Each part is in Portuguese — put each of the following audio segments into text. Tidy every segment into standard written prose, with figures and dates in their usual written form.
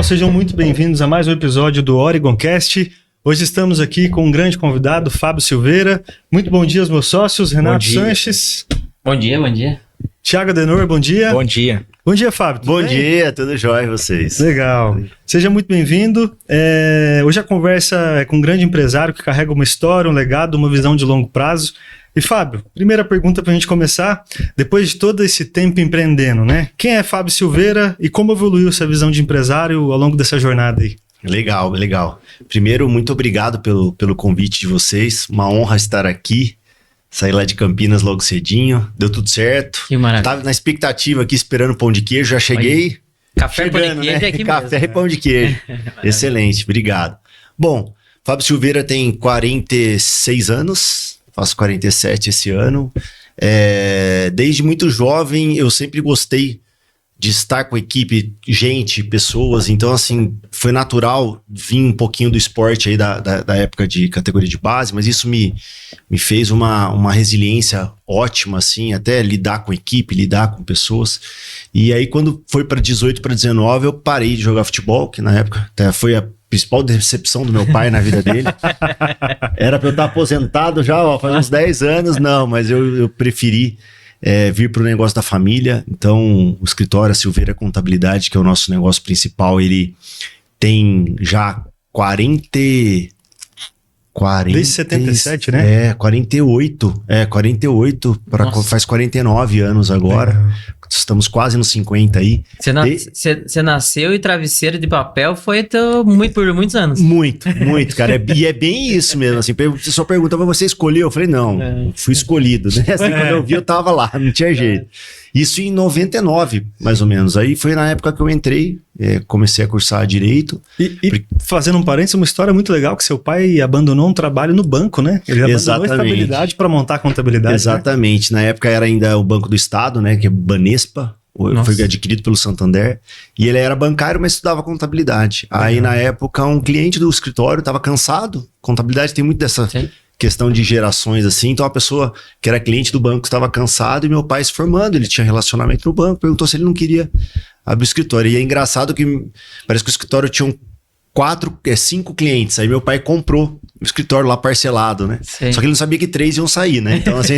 sejam muito bem-vindos a mais um episódio do OregonCast. Hoje estamos aqui com um grande convidado, Fábio Silveira. Muito bom dia aos meus sócios, Renato Sanches. Bom dia, bom dia. Thiago Adenor, bom dia. Bom dia. Bom dia, Fábio. Bom dia, tudo jóia vocês? Legal. Seja muito bem-vindo. Hoje a conversa é com um grande empresário que carrega uma história, um legado, uma visão de longo prazo. E Fábio, primeira pergunta para a gente começar, depois de todo esse tempo empreendendo, né? Quem é Fábio Silveira e como evoluiu essa visão de empresário ao longo dessa jornada aí? Legal, legal. Primeiro, muito obrigado pelo convite de vocês, uma honra estar aqui, saí lá de Campinas logo cedinho, deu tudo certo. Que maravilha. Tava na expectativa aqui esperando pão de queijo, já cheguei. Café, pão de queijo, né? é aqui Café mesmo. e pão de queijo. Excelente, obrigado. Bom, Fábio Silveira tem 46 anos, faço 47 esse ano. Desde muito jovem eu sempre gostei de estar com equipe, gente, pessoas. Então, assim, foi natural vir um pouquinho do esporte aí da época de categoria de base, mas isso me fez uma resiliência ótima, assim, até lidar com equipe, lidar com pessoas. E aí, quando foi para 18 para 19, eu parei de jogar futebol, que na época até foi a principal decepção do meu pai na vida dele. Era para eu estar aposentado já, faz uns 10 anos, não, mas eu preferi vir para o negócio da família. Então, o escritório, a Silveira Contabilidade, que é o nosso negócio principal, ele tem já 40... Desde 77, né? 48. 48, faz 49 anos agora. Estamos quase nos 50 aí. Você nasceu e travesseiro de papel foi por muitos anos. Muito, cara. E é bem isso mesmo. Assim, você só pergunta, mas você escolheu? Eu falei, não, fui escolhido, né? Assim, quando eu vi, eu tava lá, não tinha jeito. Isso em 99, mais ou menos. Aí foi na época que eu entrei, comecei a cursar Direito. E fazendo um parênteses, uma história muito legal, que seu pai abandonou um trabalho no banco, né? Ele abandonou a estabilidade para montar a contabilidade. Exatamente. Né? Na época era ainda o Banco do Estado, né? Que é Banespa. Nossa. Foi adquirido pelo Santander. E ele era bancário, mas estudava contabilidade. Aí, na época, um cliente do escritório estava cansado. Contabilidade tem muito dessa... Sim. Questão de gerações assim, então a pessoa que era cliente do banco estava cansado e meu pai se formando, ele tinha relacionamento no banco, perguntou se ele não queria abrir o escritório. E é engraçado que parece que o escritório tinha 5 clientes, aí meu pai comprou o escritório lá parcelado, né? Sim. Só que ele não sabia que 3 iam sair, né? Então assim,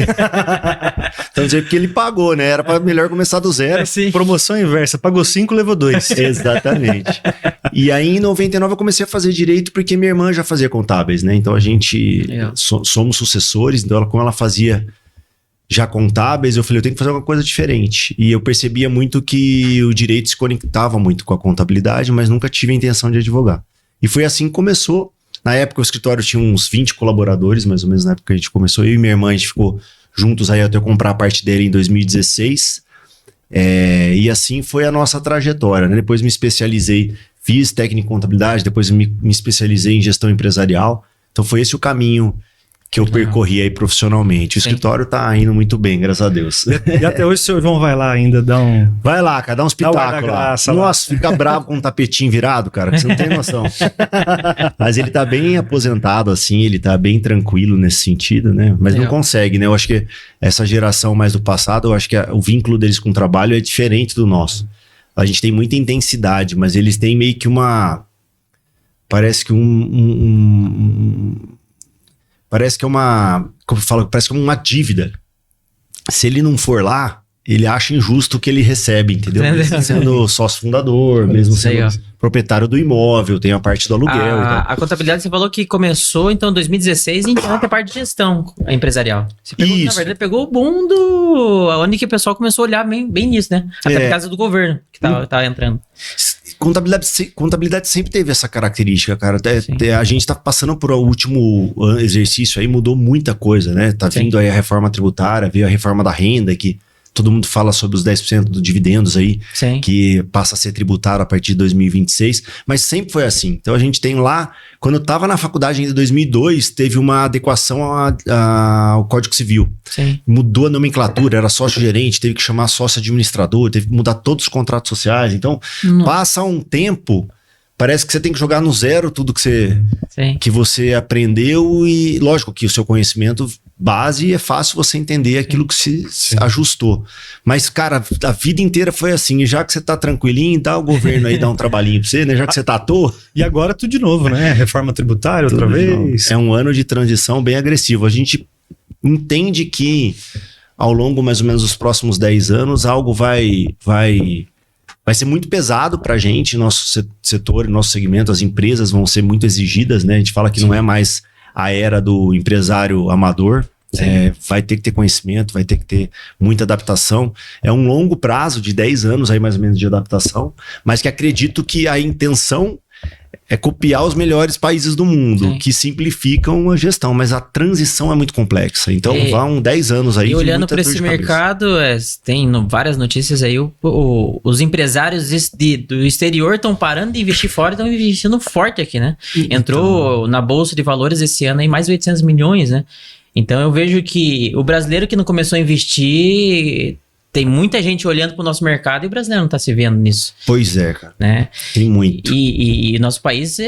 porque ele pagou, né? Era para melhor começar do zero. Promoção inversa, pagou 5, levou 2. Exatamente. E aí em 99 eu comecei a fazer Direito porque minha irmã já fazia contábeis, né? Então a gente somos sucessores, então como ela fazia já contábeis, eu falei, eu tenho que fazer uma coisa diferente. E eu percebia muito que o Direito se conectava muito com a contabilidade, mas nunca tive a intenção de advogar. E foi assim que começou. Na época o escritório tinha uns 20 colaboradores, mais ou menos na época que a gente começou. Eu e minha irmã, a gente ficou juntos aí até eu comprar a parte dele em 2016. E assim foi a nossa trajetória, né? Depois me especializei, fiz técnico em contabilidade, depois me especializei em gestão empresarial. Então foi esse o caminho que eu percorri aí profissionalmente. O escritório tá indo muito bem, graças a Deus. E até hoje o seu João vai lá ainda dar um... Vai lá, cara, dá uns pitacos lá. Nossa, fica bravo com um tapetinho virado, cara, que você não tem noção. Mas ele tá bem aposentado, assim, ele tá bem tranquilo nesse sentido, né? Mas não consegue, né? Eu acho que essa geração mais do passado, eu acho que o vínculo deles com o trabalho é diferente do nosso. A gente tem muita intensidade, mas eles têm meio que parece que parece que é como eu falo, parece que é uma dívida. Se ele não for lá, ele acha injusto o que ele recebe, entendeu? Mesmo sendo sócio fundador, mesmo sendo proprietário do imóvel, tem a parte do aluguel. A contabilidade, você falou que começou, então, em 2016, então, até a parte de gestão empresarial. Você pegou, na verdade, pegou o boom onde que o pessoal começou a olhar bem nisso, né? Até por causa do governo que tava entrando. Contabilidade sempre teve essa característica, cara. A gente tá passando por o último exercício aí, mudou muita coisa, né? Tá vindo aí a reforma tributária, veio a reforma da renda, que todo mundo fala sobre os 10% dos dividendos aí, que passa a ser tributado a partir de 2026, mas sempre foi assim. Então a gente tem lá, quando eu tava na faculdade ainda em 2002, teve uma adequação ao Código Civil. Sim. Mudou a nomenclatura, era sócio-gerente, teve que chamar sócio-administrador, teve que mudar todos os contratos sociais. Então passa um tempo parece que você tem que jogar no zero tudo que você aprendeu e, lógico, que o seu conhecimento base é fácil você entender aquilo que se ajustou. Mas, cara, a vida inteira foi assim. E já que você tá tranquilinho, dá o governo aí, dá um trabalhinho pra você, né? Já que você tá à toa. E agora tudo de novo, né? Reforma tributária outra vez. É um ano de transição bem agressivo. A gente entende que ao longo mais ou menos dos próximos 10 anos, algo vai ser muito pesado pra gente, nosso setor, nosso segmento, as empresas vão ser muito exigidas, né? A gente fala que não é mais a era do empresário amador, vai ter que ter conhecimento, vai ter que ter muita adaptação. É um longo prazo de 10 anos aí mais ou menos de adaptação, mas que acredito que a intenção é copiar os melhores países do mundo, que simplificam a gestão, mas a transição é muito complexa. Então vão 10 anos aí. E olhando para esse mercado, tem várias notícias aí, os empresários do exterior estão parando de investir fora e estão investindo forte aqui, né? Entrou na Bolsa de Valores esse ano aí mais de 800 milhões, né? Então eu vejo que o brasileiro que não começou a investir... Tem muita gente olhando pro nosso mercado e o brasileiro não tá se vendo nisso. Pois é, cara. Né? Tem muito. E nosso país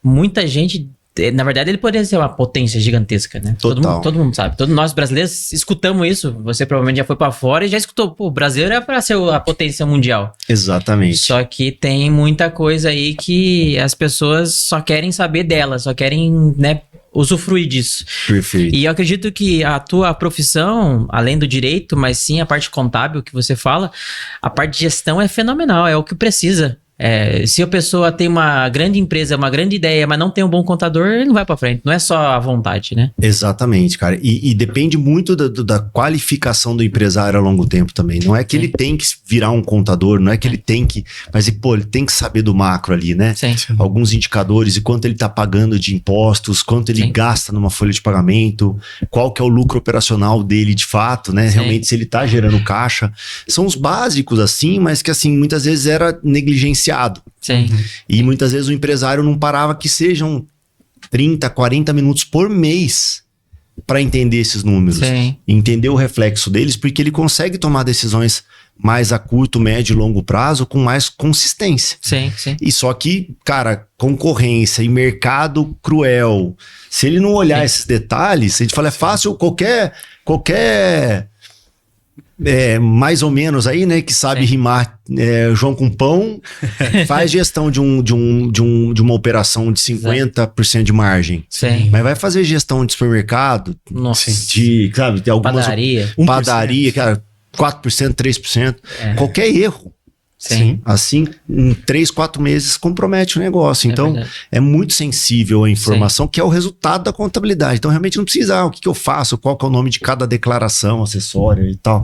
muita gente... Na verdade, ele poderia ser uma potência gigantesca, né? Total. Todo mundo sabe. Todos nós brasileiros escutamos isso. Você provavelmente já foi pra fora e já escutou. Pô, o brasileiro é pra ser a potência mundial. Exatamente. Só que tem muita coisa aí que as pessoas só querem saber dela. Só querem, né, usufruir disso. Perfeito. E eu acredito que a tua profissão, além do direito, mas sim a parte contábil que você fala, a parte de gestão é fenomenal, é o que precisa. Se a pessoa tem uma grande empresa, uma grande ideia, mas não tem um bom contador, ele não vai pra frente. Não é só a vontade, né? Exatamente, cara. E depende muito da qualificação do empresário a longo tempo também. Não é que ele tem que virar um contador, não é que ele tem que... Mas, ele tem que saber do macro ali, né? Sim. Alguns indicadores e quanto ele tá pagando de impostos, quanto ele gasta numa folha de pagamento, qual que é o lucro operacional dele de fato, né? Realmente, se ele tá gerando caixa. São os básicos, assim, mas que, assim, muitas vezes era negligenciado. Sim. E muitas vezes o empresário não parava que sejam 30, 40 minutos por mês para entender esses números. Sim. Entender o reflexo deles, porque ele consegue tomar decisões mais a curto, médio e longo prazo com mais consistência. Sim. E só que, cara, concorrência e mercado cruel. Se ele não olhar esses detalhes, a gente fala, é fácil qualquer mais ou menos aí, né, que sabe rimar João com pão, faz gestão de uma operação de 50% de margem. Sim. Mas vai fazer gestão de supermercado, Nossa. de algumas... Padaria, cara, 4%, 3%. Qualquer erro. Sim. Assim, em 3, 4 meses compromete o negócio. Então, é muito sensível a informação, que é o resultado da contabilidade. Então, realmente não precisa, o que eu faço, qual que é o nome de cada declaração acessória e tal.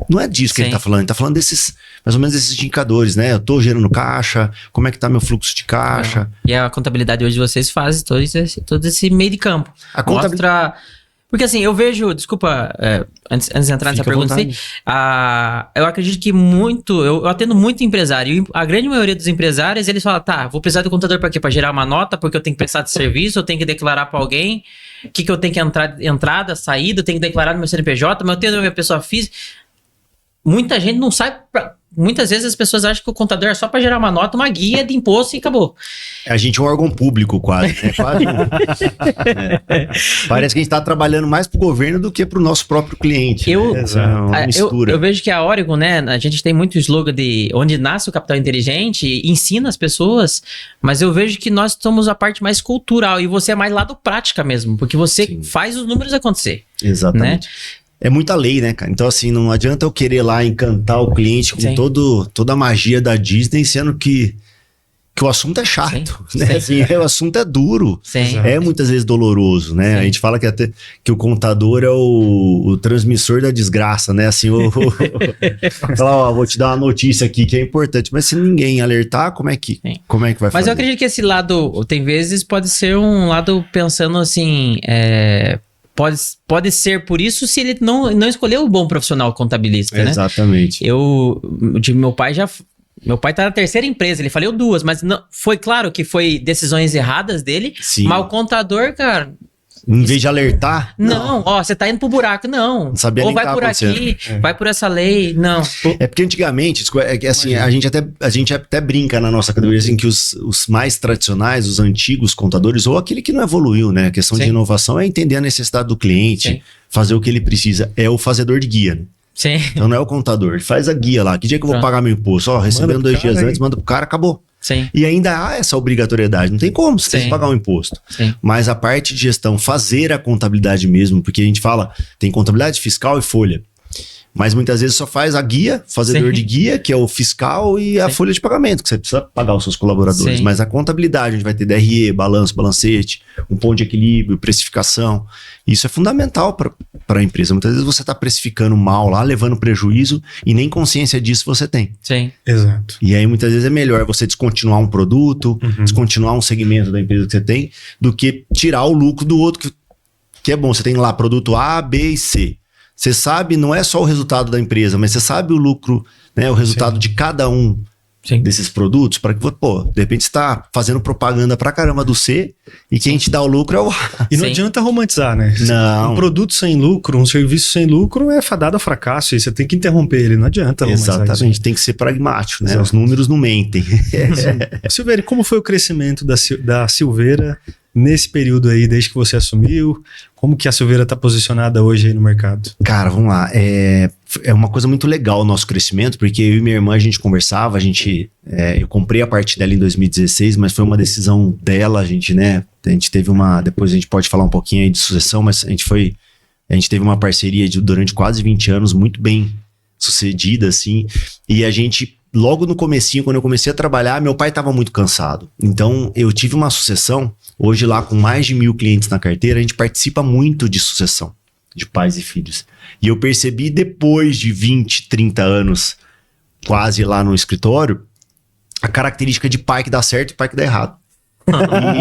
Não é disso que ele tá falando. Ele tá falando mais ou menos desses indicadores, né? Eu tô gerando caixa, como é que tá meu fluxo de caixa. E a contabilidade hoje de vocês faz todo esse meio de campo. Mostra... Porque assim, eu vejo, desculpa, antes de entrar nessa pergunta, eu acredito que eu atendo muito empresário, e a grande maioria dos empresários, eles falam, vou precisar do contador para quê? Para gerar uma nota, porque eu tenho que prestar de serviço, eu tenho que declarar para alguém, o que eu tenho que entrada, saída, eu tenho que declarar no meu CNPJ, mas eu tenho a minha pessoa física. Muita gente não sabe... Muitas vezes as pessoas acham que o contador é só para gerar uma nota, uma guia de imposto e acabou. A gente é um órgão público quase, né? Parece que a gente está trabalhando mais para o governo do que para o nosso próprio cliente. É uma mistura. Eu vejo que a Oregon, né? A gente tem muito slogan de onde nasce o capital inteligente, ensina as pessoas, mas eu vejo que nós somos a parte mais cultural e você é mais lado prática mesmo, porque você faz os números acontecer. Exatamente. Né? É muita lei, né, cara? Então, assim, não adianta eu querer lá encantar o cliente com toda a magia da Disney, sendo que o assunto é chato, né? Assim, o assunto é duro. É muitas vezes doloroso, né? A gente fala que o contador é o transmissor da desgraça, né? Assim, falar, vou te dar uma notícia aqui que é importante, mas se ninguém alertar, como é que vai fazer? Mas eu acredito que esse lado, tem vezes, pode ser um lado pensando assim... Pode ser por isso se ele não escolheu o bom profissional contabilista, né? Exatamente. Meu pai tá na terceira empresa, ele faliu 2, mas não, foi claro que foi decisões erradas dele, mas o contador, cara, Em vez de alertar... Não, ó, você tá indo pro buraco, não. Não sabia Ou nem que vai tava por aqui, vai por essa lei, não. É porque antigamente, é que assim, a gente até brinca na nossa categoria assim, que os mais tradicionais, os antigos contadores, ou aquele que não evoluiu, né? A questão de inovação é entender a necessidade do cliente, fazer o que ele precisa. É o fazedor de guia, né? Sim. Então não é o contador, ele faz a guia lá. Que dia que eu vou pagar meu imposto? Ó, recebendo 2 dias antes, manda pro cara, acabou. Sim. E ainda há essa obrigatoriedade, não tem como você tem que pagar um imposto. Sim. Mas a parte de gestão, fazer a contabilidade mesmo, porque a gente fala, tem contabilidade fiscal e folha. Mas muitas vezes só faz a guia, fazedor de guia, que é o fiscal, e a folha de pagamento, que você precisa pagar os seus colaboradores. Mas a contabilidade, a gente vai ter DRE, balanço, balancete, um ponto de equilíbrio, precificação. Isso é fundamental para a empresa. Muitas vezes você está precificando mal lá, levando prejuízo, e nem consciência disso você tem. Sim. Exato. E aí muitas vezes é melhor você descontinuar um produto, descontinuar um segmento da empresa que você tem, do que tirar o lucro do outro, que é bom. Você tem lá produto A, B e C. Você sabe, não é só o resultado da empresa, mas você sabe o lucro, né, o resultado de cada um desses produtos, para que, pô, de repente você está fazendo propaganda pra caramba do C e quem te dá o lucro é o A. E não adianta romantizar, né? Não. Um produto sem lucro, um serviço sem lucro é fadado a fracasso e você tem que interromper ele, não adianta romantizar. Exatamente, tem que ser pragmático, né? Os números não mentem. Silveira, como foi o crescimento da Silveira nesse período aí, desde que você assumiu? Como que a Silveira está posicionada hoje aí no mercado? Cara, vamos lá. É uma coisa muito legal o nosso crescimento, porque eu e minha irmã, a gente conversava, eu comprei a parte dela em 2016, mas foi uma decisão dela, a gente teve depois a gente pode falar um pouquinho aí de sucessão, mas a gente teve uma parceria durante quase 20 anos, muito bem sucedida, assim, e a gente, logo no comecinho, quando eu comecei a trabalhar, meu pai estava muito cansado, então eu tive uma sucessão. Hoje lá com mais de 1.000 clientes na carteira, a gente participa muito de sucessão de pais e filhos. E eu percebi depois de 20, 30 anos quase lá no escritório, a característica de pai que dá certo e pai que dá errado.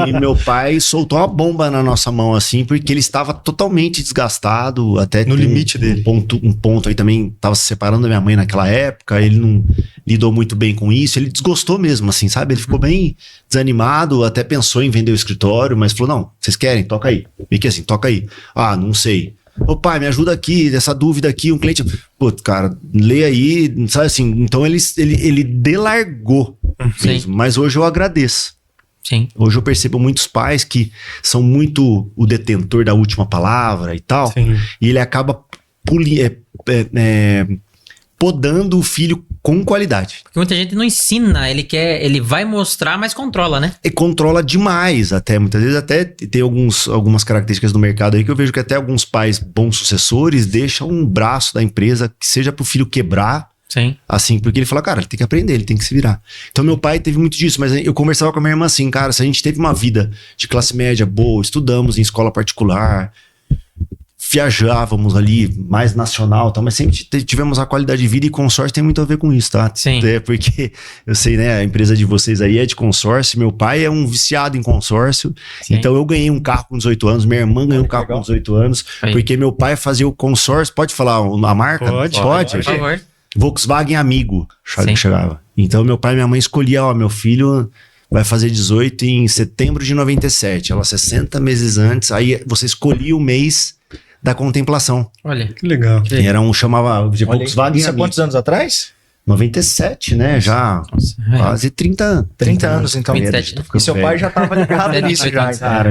E meu pai soltou uma bomba na nossa mão assim, porque ele estava totalmente desgastado, até no limite dele. Um ponto aí também, estava se separando da minha mãe naquela época, ele não lidou muito bem com isso, ele desgostou mesmo, assim, sabe? Ele ficou bem desanimado, até pensou em vender o escritório, mas falou, não, vocês querem? Toca aí. E que assim, toca aí. Ah, não sei. Ô pai, me ajuda aqui, essa dúvida aqui, um cliente... Pô, cara, lê aí, sabe assim, então ele delargou mesmo, mas hoje eu agradeço. Sim. Hoje eu percebo muitos pais que são muito o detentor da última palavra e tal. Sim. E ele acaba podando o filho com qualidade. Porque muita gente não ensina, ele vai mostrar, mas controla, né? E controla demais até, muitas vezes até tem algumas características do mercado aí que eu vejo que até alguns pais bons sucessores deixam um braço da empresa que seja pro filho quebrar. Sim. Assim, porque ele fala, cara, ele tem que aprender, ele tem que se virar. Então meu pai teve muito disso, mas eu conversava com a minha irmã assim, cara, se a gente teve uma vida de classe média boa, estudamos em escola particular, viajávamos ali, mais nacional, tá? Mas sempre tivemos a qualidade de vida e consórcio tem muito a ver com isso, tá? Sim. É porque, eu sei, né, a empresa de vocês aí é de consórcio, meu pai é um viciado em consórcio, Sim. Então eu ganhei um carro com 18 anos, minha irmã ganhou um carro com 18 anos, porque meu pai fazia o consórcio, pode falar a marca? Pode. Por favor. Volkswagen Amigo, chegava. Então meu pai e minha mãe escolhiam, ó, meu filho vai fazer 18 em setembro de 97, ela 60 meses antes, aí você escolhia o mês da contemplação. Olha. Que legal. Era chamava de Volkswagen Isso há Amigo. quantos anos atrás? 97, né? Já quase 30 anos, então. 27, né? E seu pai já estava ligado nisso já. Cara,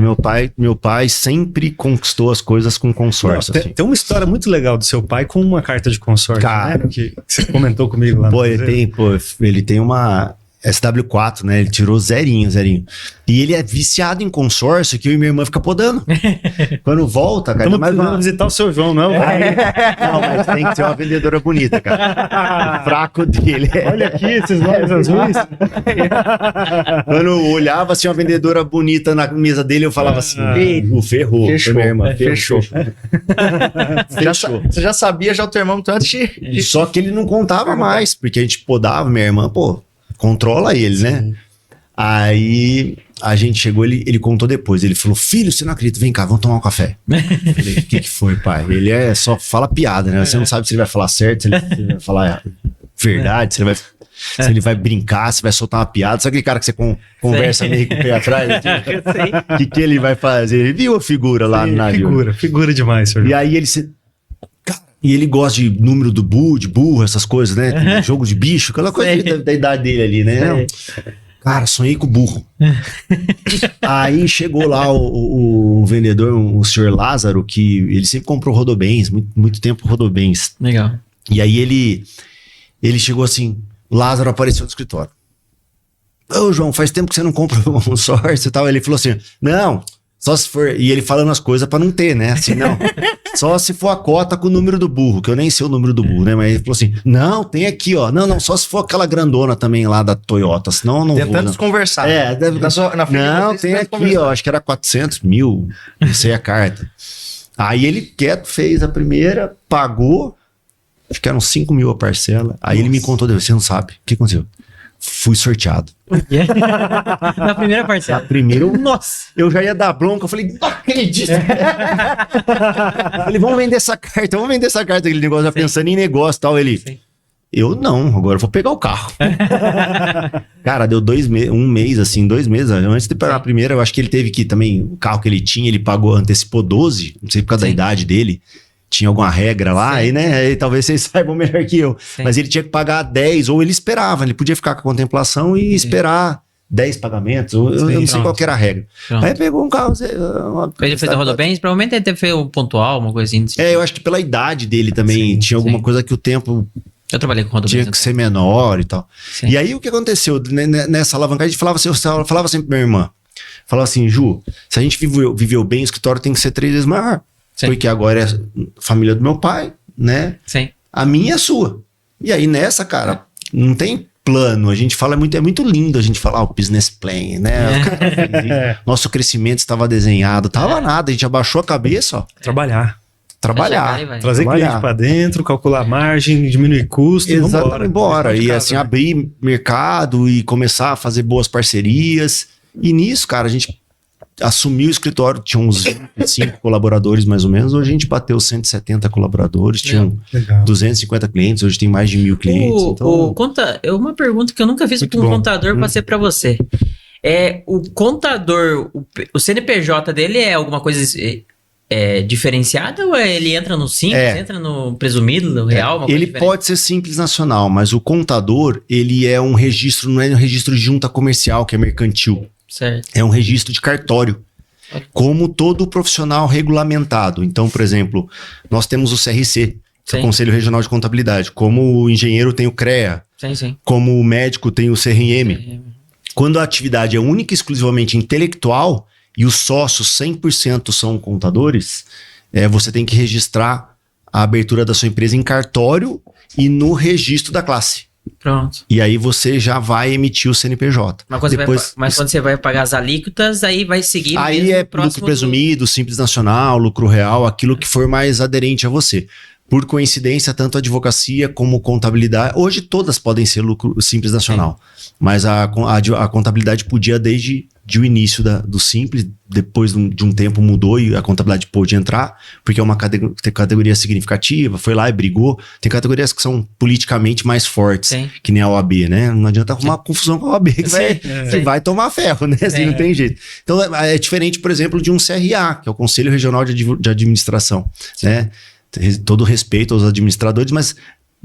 meu pai sempre conquistou as coisas com consórcio. Tem uma história muito legal do seu pai com uma carta de consórcio, cara, né? Que você comentou comigo lá. Pô, ele tem uma SW4, né? Ele tirou zerinho. E ele é viciado em consórcio que eu e minha irmã fica podando. Quando volta, cara... Estamos precisando visitar o seu João, não? Não, mas tem que ser uma vendedora bonita, cara. O fraco dele Olha aqui esses olhos azuis. Quando eu olhava assim, uma vendedora bonita na mesa dele, eu falava assim, ferrou. Fechou. Minha irmã, Fechou. Fechou. Você já sabia já o termômetro antes de... Só que ele não contava mais, porque a gente podava, minha irmã, controla ele, né? Aí a gente chegou, ele contou depois. Ele falou, filho, você não acredita, vem cá, vamos tomar um café. Eu falei, o que foi, pai? Ele só fala piada, né? Você não sabe se ele vai falar certo, se ele vai falar verdade, se ele vai... Se ele vai brincar, se vai soltar uma piada. Sabe aquele cara que você conversa meio com o pé atrás? O que ele vai fazer? Ele viu a figura lá no navio. Figura demais, senhor. E aí ele e ele gosta de número de burro, essas coisas, né? Jogo de bicho, aquela coisa da idade dele ali, né? Não. Cara, sonhei com o burro. Aí chegou lá o vendedor, o senhor Lázaro, que ele sempre comprou Rodobens, muito tempo Rodobens. Legal. E aí ele chegou assim, o Lázaro apareceu no escritório. Ô, João, faz tempo que você não compra um Source e tal. Ele falou assim, não, só se for... E ele falando as coisas pra não ter, né? Assim, não, só se for a cota com o número do burro, que eu nem sei o número do burro, né? Mas ele falou assim, não, tem aqui, ó. Não, só se for aquela grandona também lá da Toyota, senão eu não vou. Tentando conversar. Deve... Não, tem aqui, ó, acho que era 400 mil, não sei a carta. Aí ele quieto fez a primeira, pagou, acho que eram 5 mil a parcela. Aí ele me contou, você não sabe, o que aconteceu? Fui sorteado. Na primeira parcela. Na primeira, Nossa! eu já ia dar bronca. Eu falei, não acredito. Ele, vamos vender essa carta, aquele negócio, já pensando em negócio e tal. Ele, eu não, agora eu vou pegar o carro. Cara, deu 2 meses, 1 mês, assim, 2 meses. Antes de pegar a primeira, eu acho que ele teve que também, o carro que ele tinha, ele pagou, antecipou 12, não sei por causa da idade dele. Tinha alguma regra lá, aí, né? Aí, talvez vocês saibam melhor que eu. Mas ele tinha que pagar 10, ou ele esperava, ele podia ficar com a contemplação e esperar 10 pagamentos. Eu não sei qual que era a regra. Pronto. Aí pegou um carro. Ele fez a Rodobens, provavelmente ele fez o pontual, uma coisinha assim. Eu acho que pela idade dele também tinha alguma coisa que o tempo eu trabalhei com Rodobens. tinha que ser menor e tal. Sim. E aí o que aconteceu? Nessa alavancagem, a gente falava assim, eu falava sempre pra minha irmã. Falava assim, Ju, se a gente viveu bem, o escritório tem que ser 3 vezes maior. Sim. Porque agora é família do meu pai, né? Sim. A minha é a sua. E aí nessa, cara, não tem plano. A gente fala é muito lindo a gente falar o business plan, né? Nosso crescimento estava desenhado. Tava nada, a gente abaixou a cabeça, ó. Trabalhar. Trazer Trabalhar. cliente pra dentro, calcular a margem, diminuir custo. Exatamente, embora. E assim, né? abrir mercado e começar a fazer boas parcerias. E nisso, cara, a gente assumiu o escritório, tinha uns 25 colaboradores mais ou menos, hoje a gente bateu 170 colaboradores, tinham 250 clientes, hoje tem mais de 1.000 clientes. Uma pergunta que eu nunca fiz para um contador, passei para você. O contador, o CNPJ dele é alguma coisa diferenciada ou ele entra no simples, entra no presumido, no real? Ele pode ser simples nacional, mas o contador, ele é um registro, não é um registro de junta comercial, que é mercantil. Certo. É um registro de cartório, como todo profissional regulamentado. Então, por exemplo, nós temos o CRC, que é o Conselho Regional de Contabilidade. Como o engenheiro tem o CREA, como o médico tem o CRM. Quando a atividade é única e exclusivamente intelectual e os sócios 100% são contadores, você tem que registrar a abertura da sua empresa em cartório e no registro da classe. Pronto. E aí você já vai emitir o CNPJ. Mas quando você vai pagar as alíquotas, aí vai seguir. Aí é lucro presumido, simples nacional, lucro real, aquilo que for mais aderente a você. Por coincidência, tanto a advocacia como contabilidade, hoje todas podem ser lucro simples nacional, mas a contabilidade podia desde o início do simples, depois de um tempo mudou e a contabilidade pôde entrar, porque é uma categoria significativa, foi lá e brigou. Tem categorias que são politicamente mais fortes, que nem a OAB, né? Não adianta arrumar confusão com a OAB, que vai tomar ferro, né? Assim, não tem jeito. Então é diferente, por exemplo, de um CRA, que é o Conselho Regional de Administração, né? Todo respeito aos administradores, mas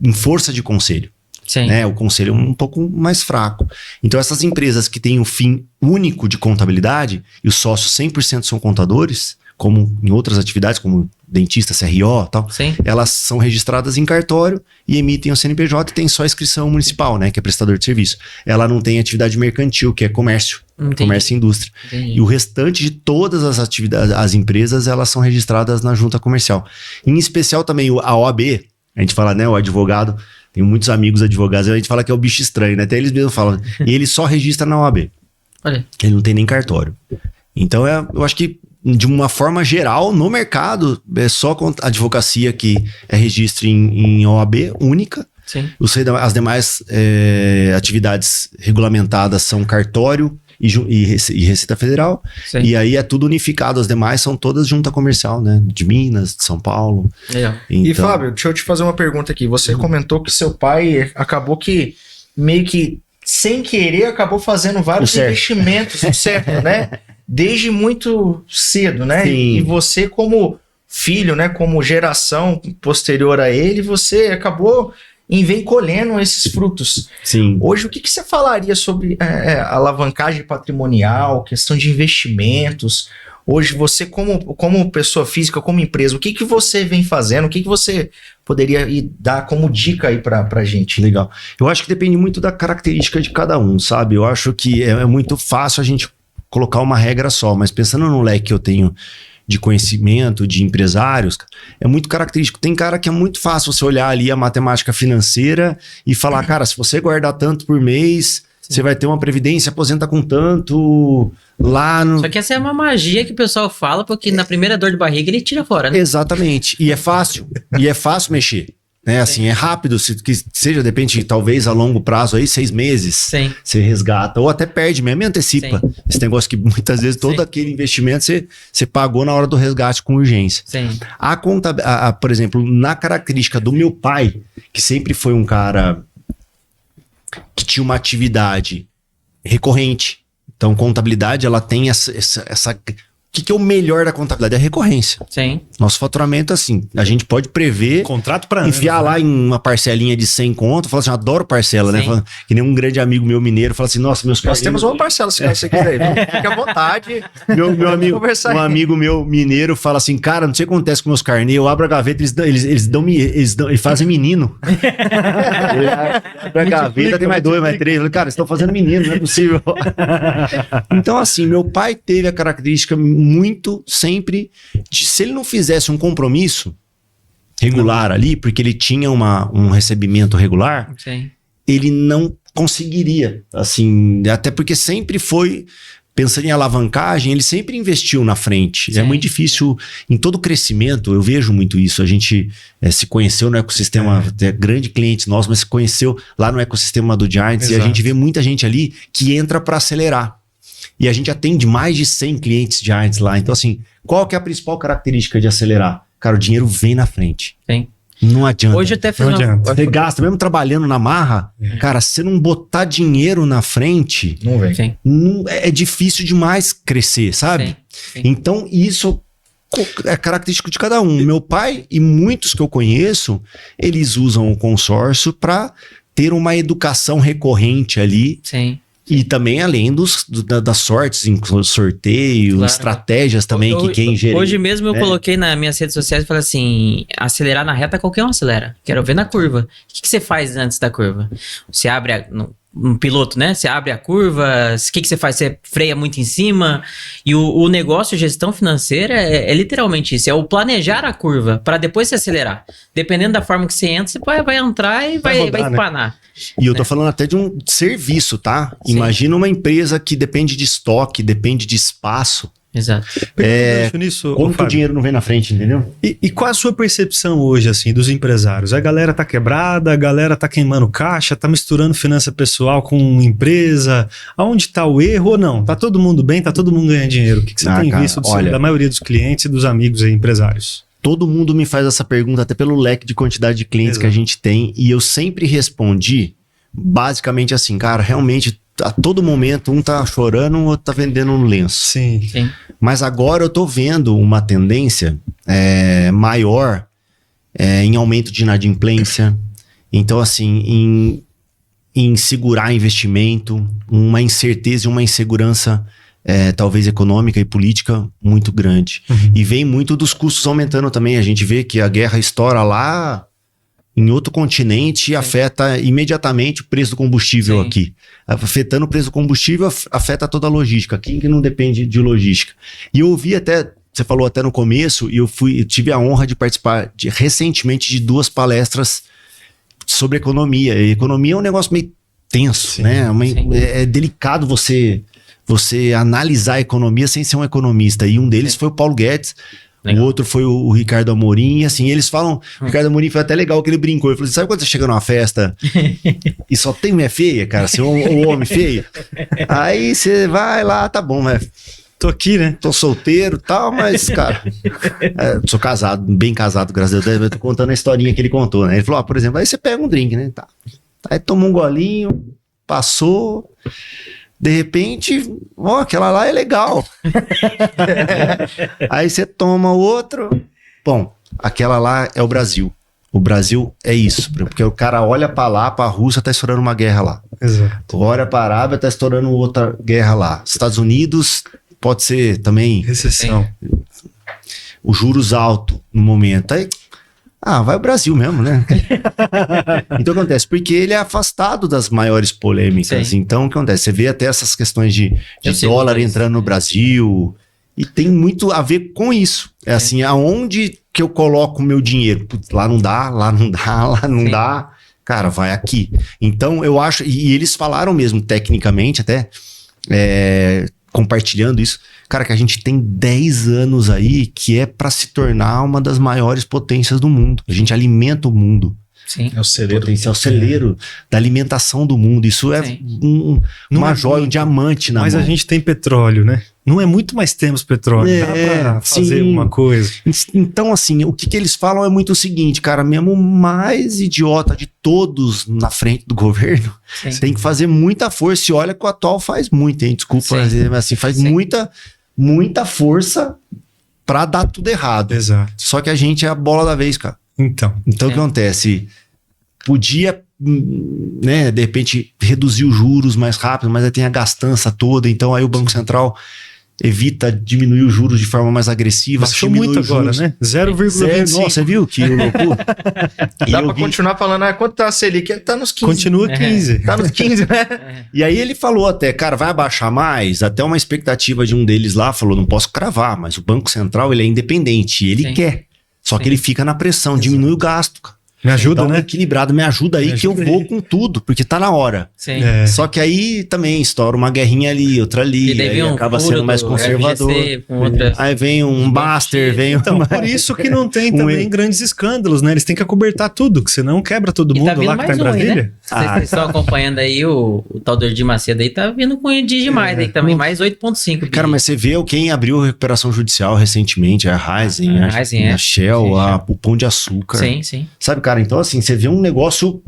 em força de conselho. Né? O conselho é um pouco mais fraco. Então essas empresas que têm um fim único de contabilidade e os sócios 100% são contadores, como em outras atividades, como dentista, CRO e tal, elas são registradas em cartório e emitem o CNPJ e tem só inscrição municipal, né? Que é prestador de serviço. Ela não tem atividade mercantil, que é comércio. Comércio e indústria. E o restante de todas as atividades, as empresas, elas são registradas na junta comercial. Em especial também a OAB, a gente fala, né, o advogado, tem muitos amigos advogados, a gente fala que é o bicho estranho, né? Até eles mesmos falam, e ele só registra na OAB. Ele não tem nem cartório. Então eu acho que de uma forma geral, no mercado, é só a advocacia que é registro em OAB única. As demais atividades regulamentadas são cartório e Receita Federal. E aí é tudo unificado. As demais são todas junta comercial, né? De Minas, de São Paulo. Então... E Fábio, deixa eu te fazer uma pergunta aqui. Você comentou que seu pai acabou que meio que sem querer acabou fazendo vários investimentos, certo, né? Desde muito cedo, né? Sim. E você como filho, né? Como geração posterior a ele, você acabou e vem colhendo esses frutos. Sim. Hoje, o que você falaria sobre alavancagem patrimonial, questão de investimentos? Hoje, você como pessoa física, como empresa, o que você vem fazendo? O que você poderia dar como dica aí pra gente? Legal. Eu acho que depende muito da característica de cada um, sabe? Eu acho que é muito fácil a gente colocar uma regra só, mas pensando no leque que eu tenho de conhecimento, de empresários, é muito característico. Tem cara que é muito fácil você olhar ali a matemática financeira e falar, cara, se você guardar tanto por mês, você vai ter uma previdência, aposenta com tanto lá no... Só que essa é uma magia que o pessoal fala, porque na primeira dor de barriga ele tira fora, né? Exatamente. E é fácil. E é fácil mexer. Né? Assim, é rápido, que seja, depende, talvez a longo prazo aí, 6 meses, Sim. você resgata, ou até perde mesmo e antecipa. Sim. Esse negócio que muitas vezes todo aquele investimento você pagou na hora do resgate com urgência. Sim. Por exemplo, na característica do meu pai, que sempre foi um cara que tinha uma atividade recorrente. Então, contabilidade, ela tem essa o que é o melhor da contabilidade? É a recorrência. Sim. Nosso faturamento, assim, a gente pode prever... Contrato para enfiar lá em uma parcelinha de 100 conto, falar assim, eu adoro parcela, né? Sim. Que nem um grande amigo meu mineiro fala assim, nossa, meus Nós temos uma parcela, se você quiser. Fique à vontade. Meu amigo, conversar um aí. amigo meu mineiro fala assim, cara, não sei o que acontece com meus carnês, eu abro a gaveta, eles fazem menino. Ele abre a gaveta, tem mais 2, mais 3. Eu falei, cara, eles estão fazendo menino, não é possível. Então, assim, meu pai teve a característica muito sempre de, se ele não fizesse um compromisso regular ali, porque ele tinha um recebimento regular, Sim. ele não conseguiria, assim, até porque sempre foi, pensando em alavancagem, ele sempre investiu na frente. Sim. É muito difícil, em todo crescimento, eu vejo muito isso, a gente se conheceu no ecossistema, é grande cliente nosso, mas se conheceu lá no ecossistema do Giants, e a gente vê muita gente ali que entra para acelerar. E a gente atende mais de 100 clientes Giants lá. Então, assim, qual que é a principal característica de acelerar? Cara, o dinheiro vem na frente. Sim. Não adianta. Hoje eu até fiz Não adianta. Você gasta, mesmo trabalhando na marra, cara, se você não botar dinheiro na frente, Não vem. Sim. é difícil demais crescer, sabe? Sim. Sim. Então, isso é característico de cada um. Meu pai e muitos que eu conheço, eles usam o consórcio para ter uma educação recorrente ali. Sim. E também além das sortes, em sorteio, Claro. estratégias também que quem gerente. Hoje mesmo eu coloquei nas minhas redes sociais e falei assim, acelerar na reta qualquer um acelera. Quero ver na curva. O que você faz antes da curva? Você abre um piloto, né? Você abre a curva, o que você faz? Você freia muito em cima. E o negócio, gestão financeira, é literalmente isso. É o planejar a curva para depois se acelerar. Dependendo da forma que você entra, você vai entrar e vai rodar, né? espanar. E eu tô falando até de um serviço, tá? Sim. Imagina uma empresa que depende de estoque, depende de espaço. Exato. Pegando nisso, Como que o Fábio, dinheiro não vem na frente, entendeu? e qual a sua percepção hoje, assim, dos empresários? A galera tá quebrada, a galera tá queimando caixa, tá misturando finança pessoal com empresa. Aonde tá o erro ou não? Tá todo mundo bem, tá todo mundo ganhando dinheiro. O que você tem Cara, visto olha, da maioria dos clientes e dos amigos aí, empresários? Todo mundo me faz essa pergunta, até pelo leque de quantidade de clientes Exato. que a gente tem, e eu sempre respondi basicamente assim, cara, realmente, a todo momento, um tá chorando, o outro tá vendendo um lenço. Sim. Sim. Mas agora eu tô vendo uma tendência maior em aumento de inadimplência. Então, assim, em segurar investimento, uma incerteza e uma insegurança, talvez econômica e política, muito grande. Uhum. E vem muito dos custos aumentando também. A gente vê que a guerra estoura lá em outro continente e afeta imediatamente o preço do combustível Sim. aqui. Afetando o preço do combustível, afeta toda a logística. Quem que não depende de logística? E eu ouvi até, você falou até no começo, e eu tive a honra de participar recentemente de 2 palestras sobre economia. E economia é um negócio meio tenso, Sim, né? sim. É delicado você analisar a economia sem ser um economista. E um deles foi o Paulo Guedes. Legal. O outro foi o Ricardo Amorim, e assim, eles falam, o Ricardo Amorim foi até legal que ele brincou, ele falou assim, sabe quando você chega numa festa e só tem mulher feia, cara, você é um homem feio? Aí você vai lá, tá bom, Tô aqui, né? tô solteiro e tal, mas, cara, sou casado, bem casado, graças a Deus, eu tô contando a historinha que ele contou, né? Ele falou, por exemplo, aí você pega um drink, né? Tá. Aí toma um golinho, passou, de repente, ó, aquela lá é legal. Aí você toma outro, bom, aquela lá é o Brasil. O Brasil é isso, porque o cara olha pra lá, pra Rússia, tá estourando uma guerra lá. Exato. Olha pra Arábia, tá estourando outra guerra lá. Estados Unidos, pode ser também Recessão. os juros altos no momento. Aí, vai o Brasil mesmo, né? Então o que acontece? Porque ele é afastado das maiores polêmicas. Sim. Então o que acontece? Você vê até essas questões de dólar entrando no Brasil, e tem muito a ver com isso. É assim, aonde que eu coloco o meu dinheiro? Putz, lá não dá, lá não dá, lá não Sim. dá. Cara, vai aqui. Então eu acho, e eles falaram mesmo tecnicamente até, compartilhando isso, cara, que a gente tem 10 anos aí que é para se tornar uma das maiores potências do mundo. A gente alimenta o mundo. Sim. É o celeiro. Potencial celeiro da alimentação do mundo. Isso é Sim. uma é joia, um muito, diamante na Mas mão. a gente tem petróleo, né? Não é muito mais temos petróleo. Dá pra fazer sim. alguma coisa. Então, assim, o que eles falam é muito o seguinte, cara, mesmo o mais idiota de todos na frente do governo, Sim. tem que fazer muita força. E olha que o atual faz muito, hein? Desculpa, Sim. mas assim, faz Sim. muita força pra dar tudo errado. Exato. Só que a gente é a bola da vez, cara. Então. Então o que acontece? Podia, né, de repente, reduzir os juros mais rápido, mas aí tem a gastança toda. Então aí o Banco Central evita diminuir os juros de forma mais agressiva. Baixou diminui muito os agora, juros. né? 0,25. Nossa, você viu que loucura? Dá pra continuar falando, quanto tá a Selic? Ele tá nos 15. Continua 15. Tá nos 15, né? E aí ele falou até, cara, vai abaixar mais? Até uma expectativa de um deles lá falou, não posso cravar, mas o Banco Central ele é independente, ele Sim. quer. Só que Sim. ele fica na pressão, diminui o gasto, cara. Me ajuda, Então, né? equilibrado, me ajuda aí Me que eu ajuda vou aí. com tudo, porque tá na hora. Sim. É. Só que aí também estoura uma guerrinha ali, outra ali, E daí aí vem um acaba furo sendo mais do conservador. FGC com outra... Aí vem um master, vem Então, uma... por isso que não tem também grandes escândalos, né? Eles têm que acobertar tudo, que senão quebra todo E mundo tá vindo lá que tá em mais um aí, Brasília. né? Vocês estão acompanhando aí o tal do Edir Macedo aí, tá vindo com Edir demais aí também, mais 8,5. Cara, mas você vê quem abriu recuperação judicial recentemente, a Raizen, A Raizen, a Shell, Sim, o Pão de Açúcar. Sim, sim. Sabe, cara, então assim, você vê um negócio...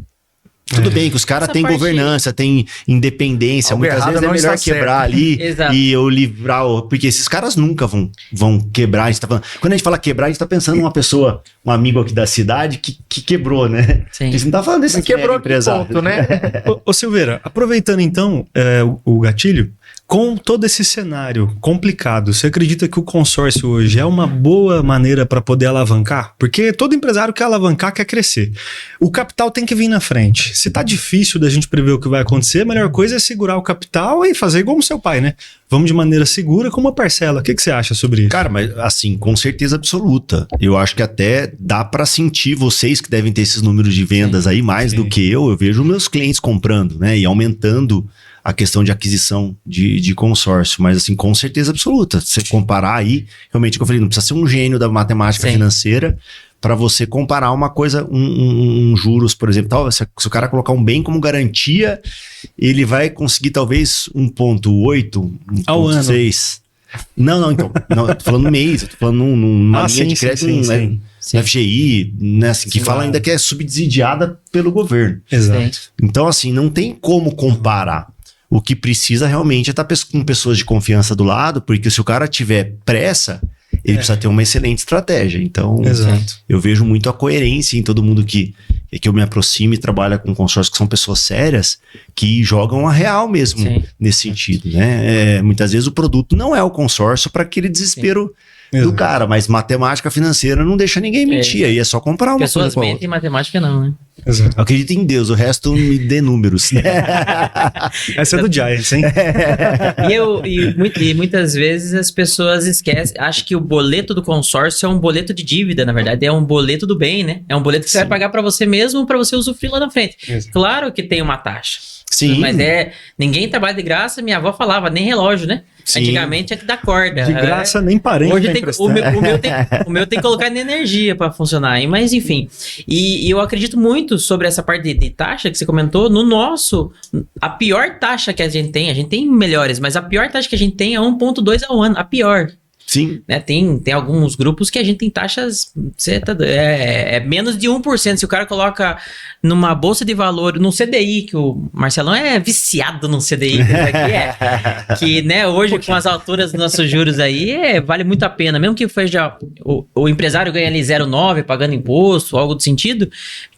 Tudo bem que os caras Essa têm parte- governança, têm independência. Algo Muitas errado vezes é não melhor está quebrar certo. ali Exato. e eu livrar... Porque esses caras nunca vão quebrar. A gente tá falando, quando a gente fala quebrar, a gente tá pensando em uma pessoa, um amigo aqui da cidade que quebrou, né? Sim. A gente não tá falando desse Mas quebrou mega empresário. que ponto, né? Ô Silveira, aproveitando então o gatilho, com todo esse cenário complicado, você acredita que o consórcio hoje é uma boa maneira para poder alavancar? Porque todo empresário quer alavancar, quer crescer. O capital tem que vir na frente. Se tá difícil da gente prever o que vai acontecer, a melhor coisa é segurar o capital e fazer igual o seu pai, né? Vamos de maneira segura com uma parcela. O que você acha sobre isso? Cara, mas assim, com certeza absoluta. Eu acho que até dá pra sentir, vocês que devem ter esses números de vendas aí mais sim. do que eu vejo meus clientes comprando, né? E aumentando a questão de aquisição de consórcio. Mas assim, com certeza absoluta. Se você comparar aí, realmente, como eu falei, não precisa ser um gênio da matemática Sim. financeira para você comparar uma coisa, um juros, por exemplo, tal, se o cara colocar um bem como garantia, ele vai conseguir talvez 1,8, Ao ano. 1,6. Não, então. Não, eu tô falando mês, eu tô falando numa linha de crédito no FGI, né? Assim, que Sim, fala claro. ainda que é subsidiada pelo governo. Exato. Então, assim, não tem como comparar. O que precisa realmente é estar com pessoas de confiança do lado, porque se o cara tiver pressa, ele precisa ter uma excelente estratégia. Então, Exato. eu vejo muito a coerência em todo mundo que eu me aproxime e trabalha com consórcios que são pessoas sérias, que jogam a real mesmo Sim. nesse sentido, né? Muitas vezes o produto não é o consórcio para aquele desespero do Exato. cara, mas matemática financeira não deixa ninguém mentir, aí é só comprar uma Pessoas coisa com a mentem outra. em matemática não, né? Exato. Eu acredito em Deus, o resto me dê números. Essa é do Giants, hein? E muitas vezes as pessoas esquecem, acham que o boleto do consórcio é um boleto de dívida, na verdade, é um boleto do bem, né? É um boleto que você vai pagar para você mesmo, para você usufruir lá na frente. Exato. Claro que tem uma taxa. Sim. Mas ninguém trabalha de graça, minha avó falava, nem relógio, né? Sim. Antigamente tinha que dar corda. De graça, nem parente Hoje tá tem, emprestando. o meu tem que colocar na energia para funcionar. Mas enfim, e eu acredito muito sobre essa parte de taxa que você comentou. No nosso, a pior taxa que a gente tem melhores, mas a pior taxa que a gente tem é 1,2 ao ano, a pior. Sim. Né? Tem alguns grupos que a gente tem taxas menos de 1%. Se o cara coloca numa bolsa de valor, num CDI, que o Marcelão é viciado no CDI, que né, hoje com as alturas dos nossos juros aí, vale muito a pena. Mesmo que seja o empresário ganha ali 0,9 pagando imposto, algo do sentido,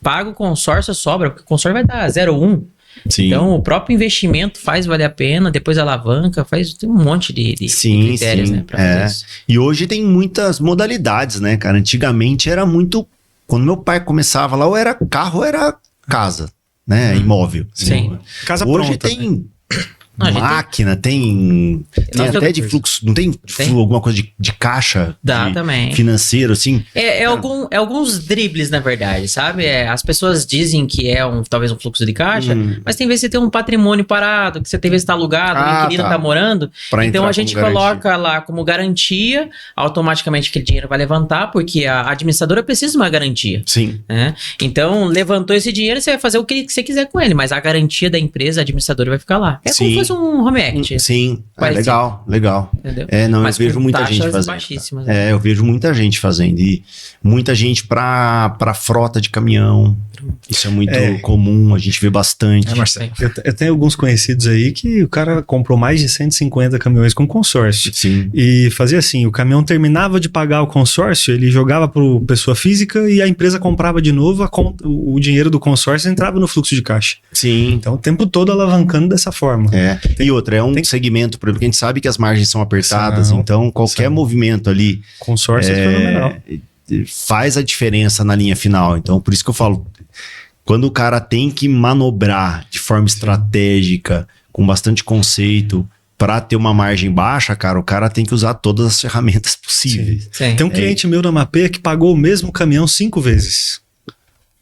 paga o consórcio, sobra, porque o consórcio vai dar 0,1. Sim. Então, o próprio investimento faz valer a pena, depois a alavanca, tem um monte de critérios, né, pra fazer isso. E hoje tem muitas modalidades, né, cara? Antigamente era muito... Quando meu pai começava lá, ou era carro ou era casa, né? Imóvel. Sim. Casa Hoje pronta, tem... né? Máquina, tem até de fluxo, não tem alguma coisa de caixa Dá também. financeiro, assim? Alguns dribles, na verdade, sabe? As pessoas dizem que talvez um fluxo de caixa, mas tem vezes que você tem um patrimônio parado, que você tem vezes que tá alugado, o inquilino tá morando. Pra então entrar a gente como coloca lá como garantia, automaticamente aquele dinheiro vai levantar, porque a administradora precisa de uma garantia. Sim. Né? Então, levantou esse dinheiro, você vai fazer o que você quiser com ele, mas a garantia da empresa, a administradora vai ficar lá. É como se fosse um home act. Sim, Parecido. legal. Entendeu? Mas eu vejo muita gente fazendo. Baixíssimas, né? Eu vejo muita gente fazendo. E muita gente pra frota de caminhão. Isso é muito comum, a gente vê bastante. Marcelo? Eu tenho alguns conhecidos aí que o cara comprou mais de 150 caminhões com consórcio. Sim. E fazia assim, o caminhão terminava de pagar o consórcio, ele jogava para pessoa física e a empresa comprava de novo, o dinheiro do consórcio entrava no fluxo de caixa. Sim. Então o tempo todo alavancando dessa forma. E outra, é um segmento, por exemplo, que a gente sabe que as margens são apertadas, então qualquer movimento ali... Consórcio é fenomenal. Faz a diferença na linha final. Então, por isso que eu falo, quando o cara tem que manobrar de forma estratégica, com bastante conceito, para ter uma margem baixa, cara, o cara tem que usar todas as ferramentas possíveis. Sim. Tem um cliente meu da Mapea que pagou o mesmo caminhão 5 vezes.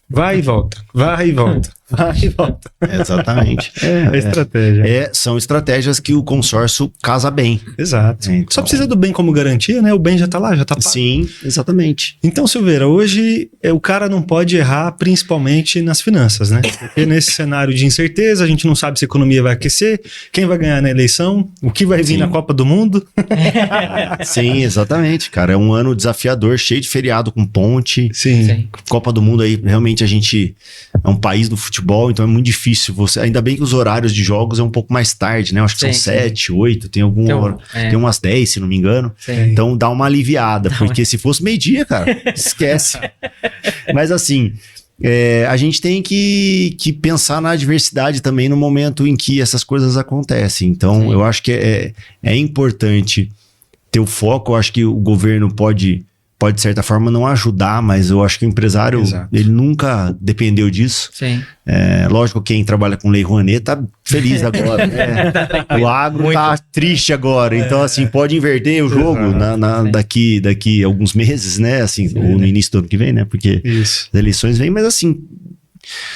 Vai e volta, vai e volta, vai e volta. Exatamente. É estratégia. São estratégias que o consórcio casa bem. Exato. Então, só precisa do bem como garantia, né? O bem já tá lá, já tá pago. Sim, exatamente. Então, Silveira, hoje o cara não pode errar principalmente nas finanças, né? Porque nesse cenário de incerteza, a gente não sabe se a economia vai aquecer, quem vai ganhar na eleição, o que vai vir na Copa do Mundo. Sim, exatamente, cara. É um ano desafiador, cheio de feriado com ponte. Sim. Copa do Mundo aí, realmente a gente é um país do futebol, então é muito difícil você... Ainda bem que os horários de jogos é um pouco mais tarde, né? Eu acho que são 7, 8, tem tem umas 10, se não me engano. Sim. Então dá uma aliviada, porque se fosse meio-dia, cara, esquece. Mas assim, a gente tem que pensar na adversidade também no momento em que essas coisas acontecem. Então eu acho que é importante ter o foco. Eu acho que o governo pode de certa forma não ajudar, mas eu acho que o empresário, ele nunca dependeu disso. Sim. Lógico, quem trabalha com Lei Rouanet tá feliz agora, né? O agro tá triste agora, então assim, pode inverter o jogo daqui a alguns meses, né? Assim, ou no início do ano que vem, né? Porque as eleições vêm, mas assim,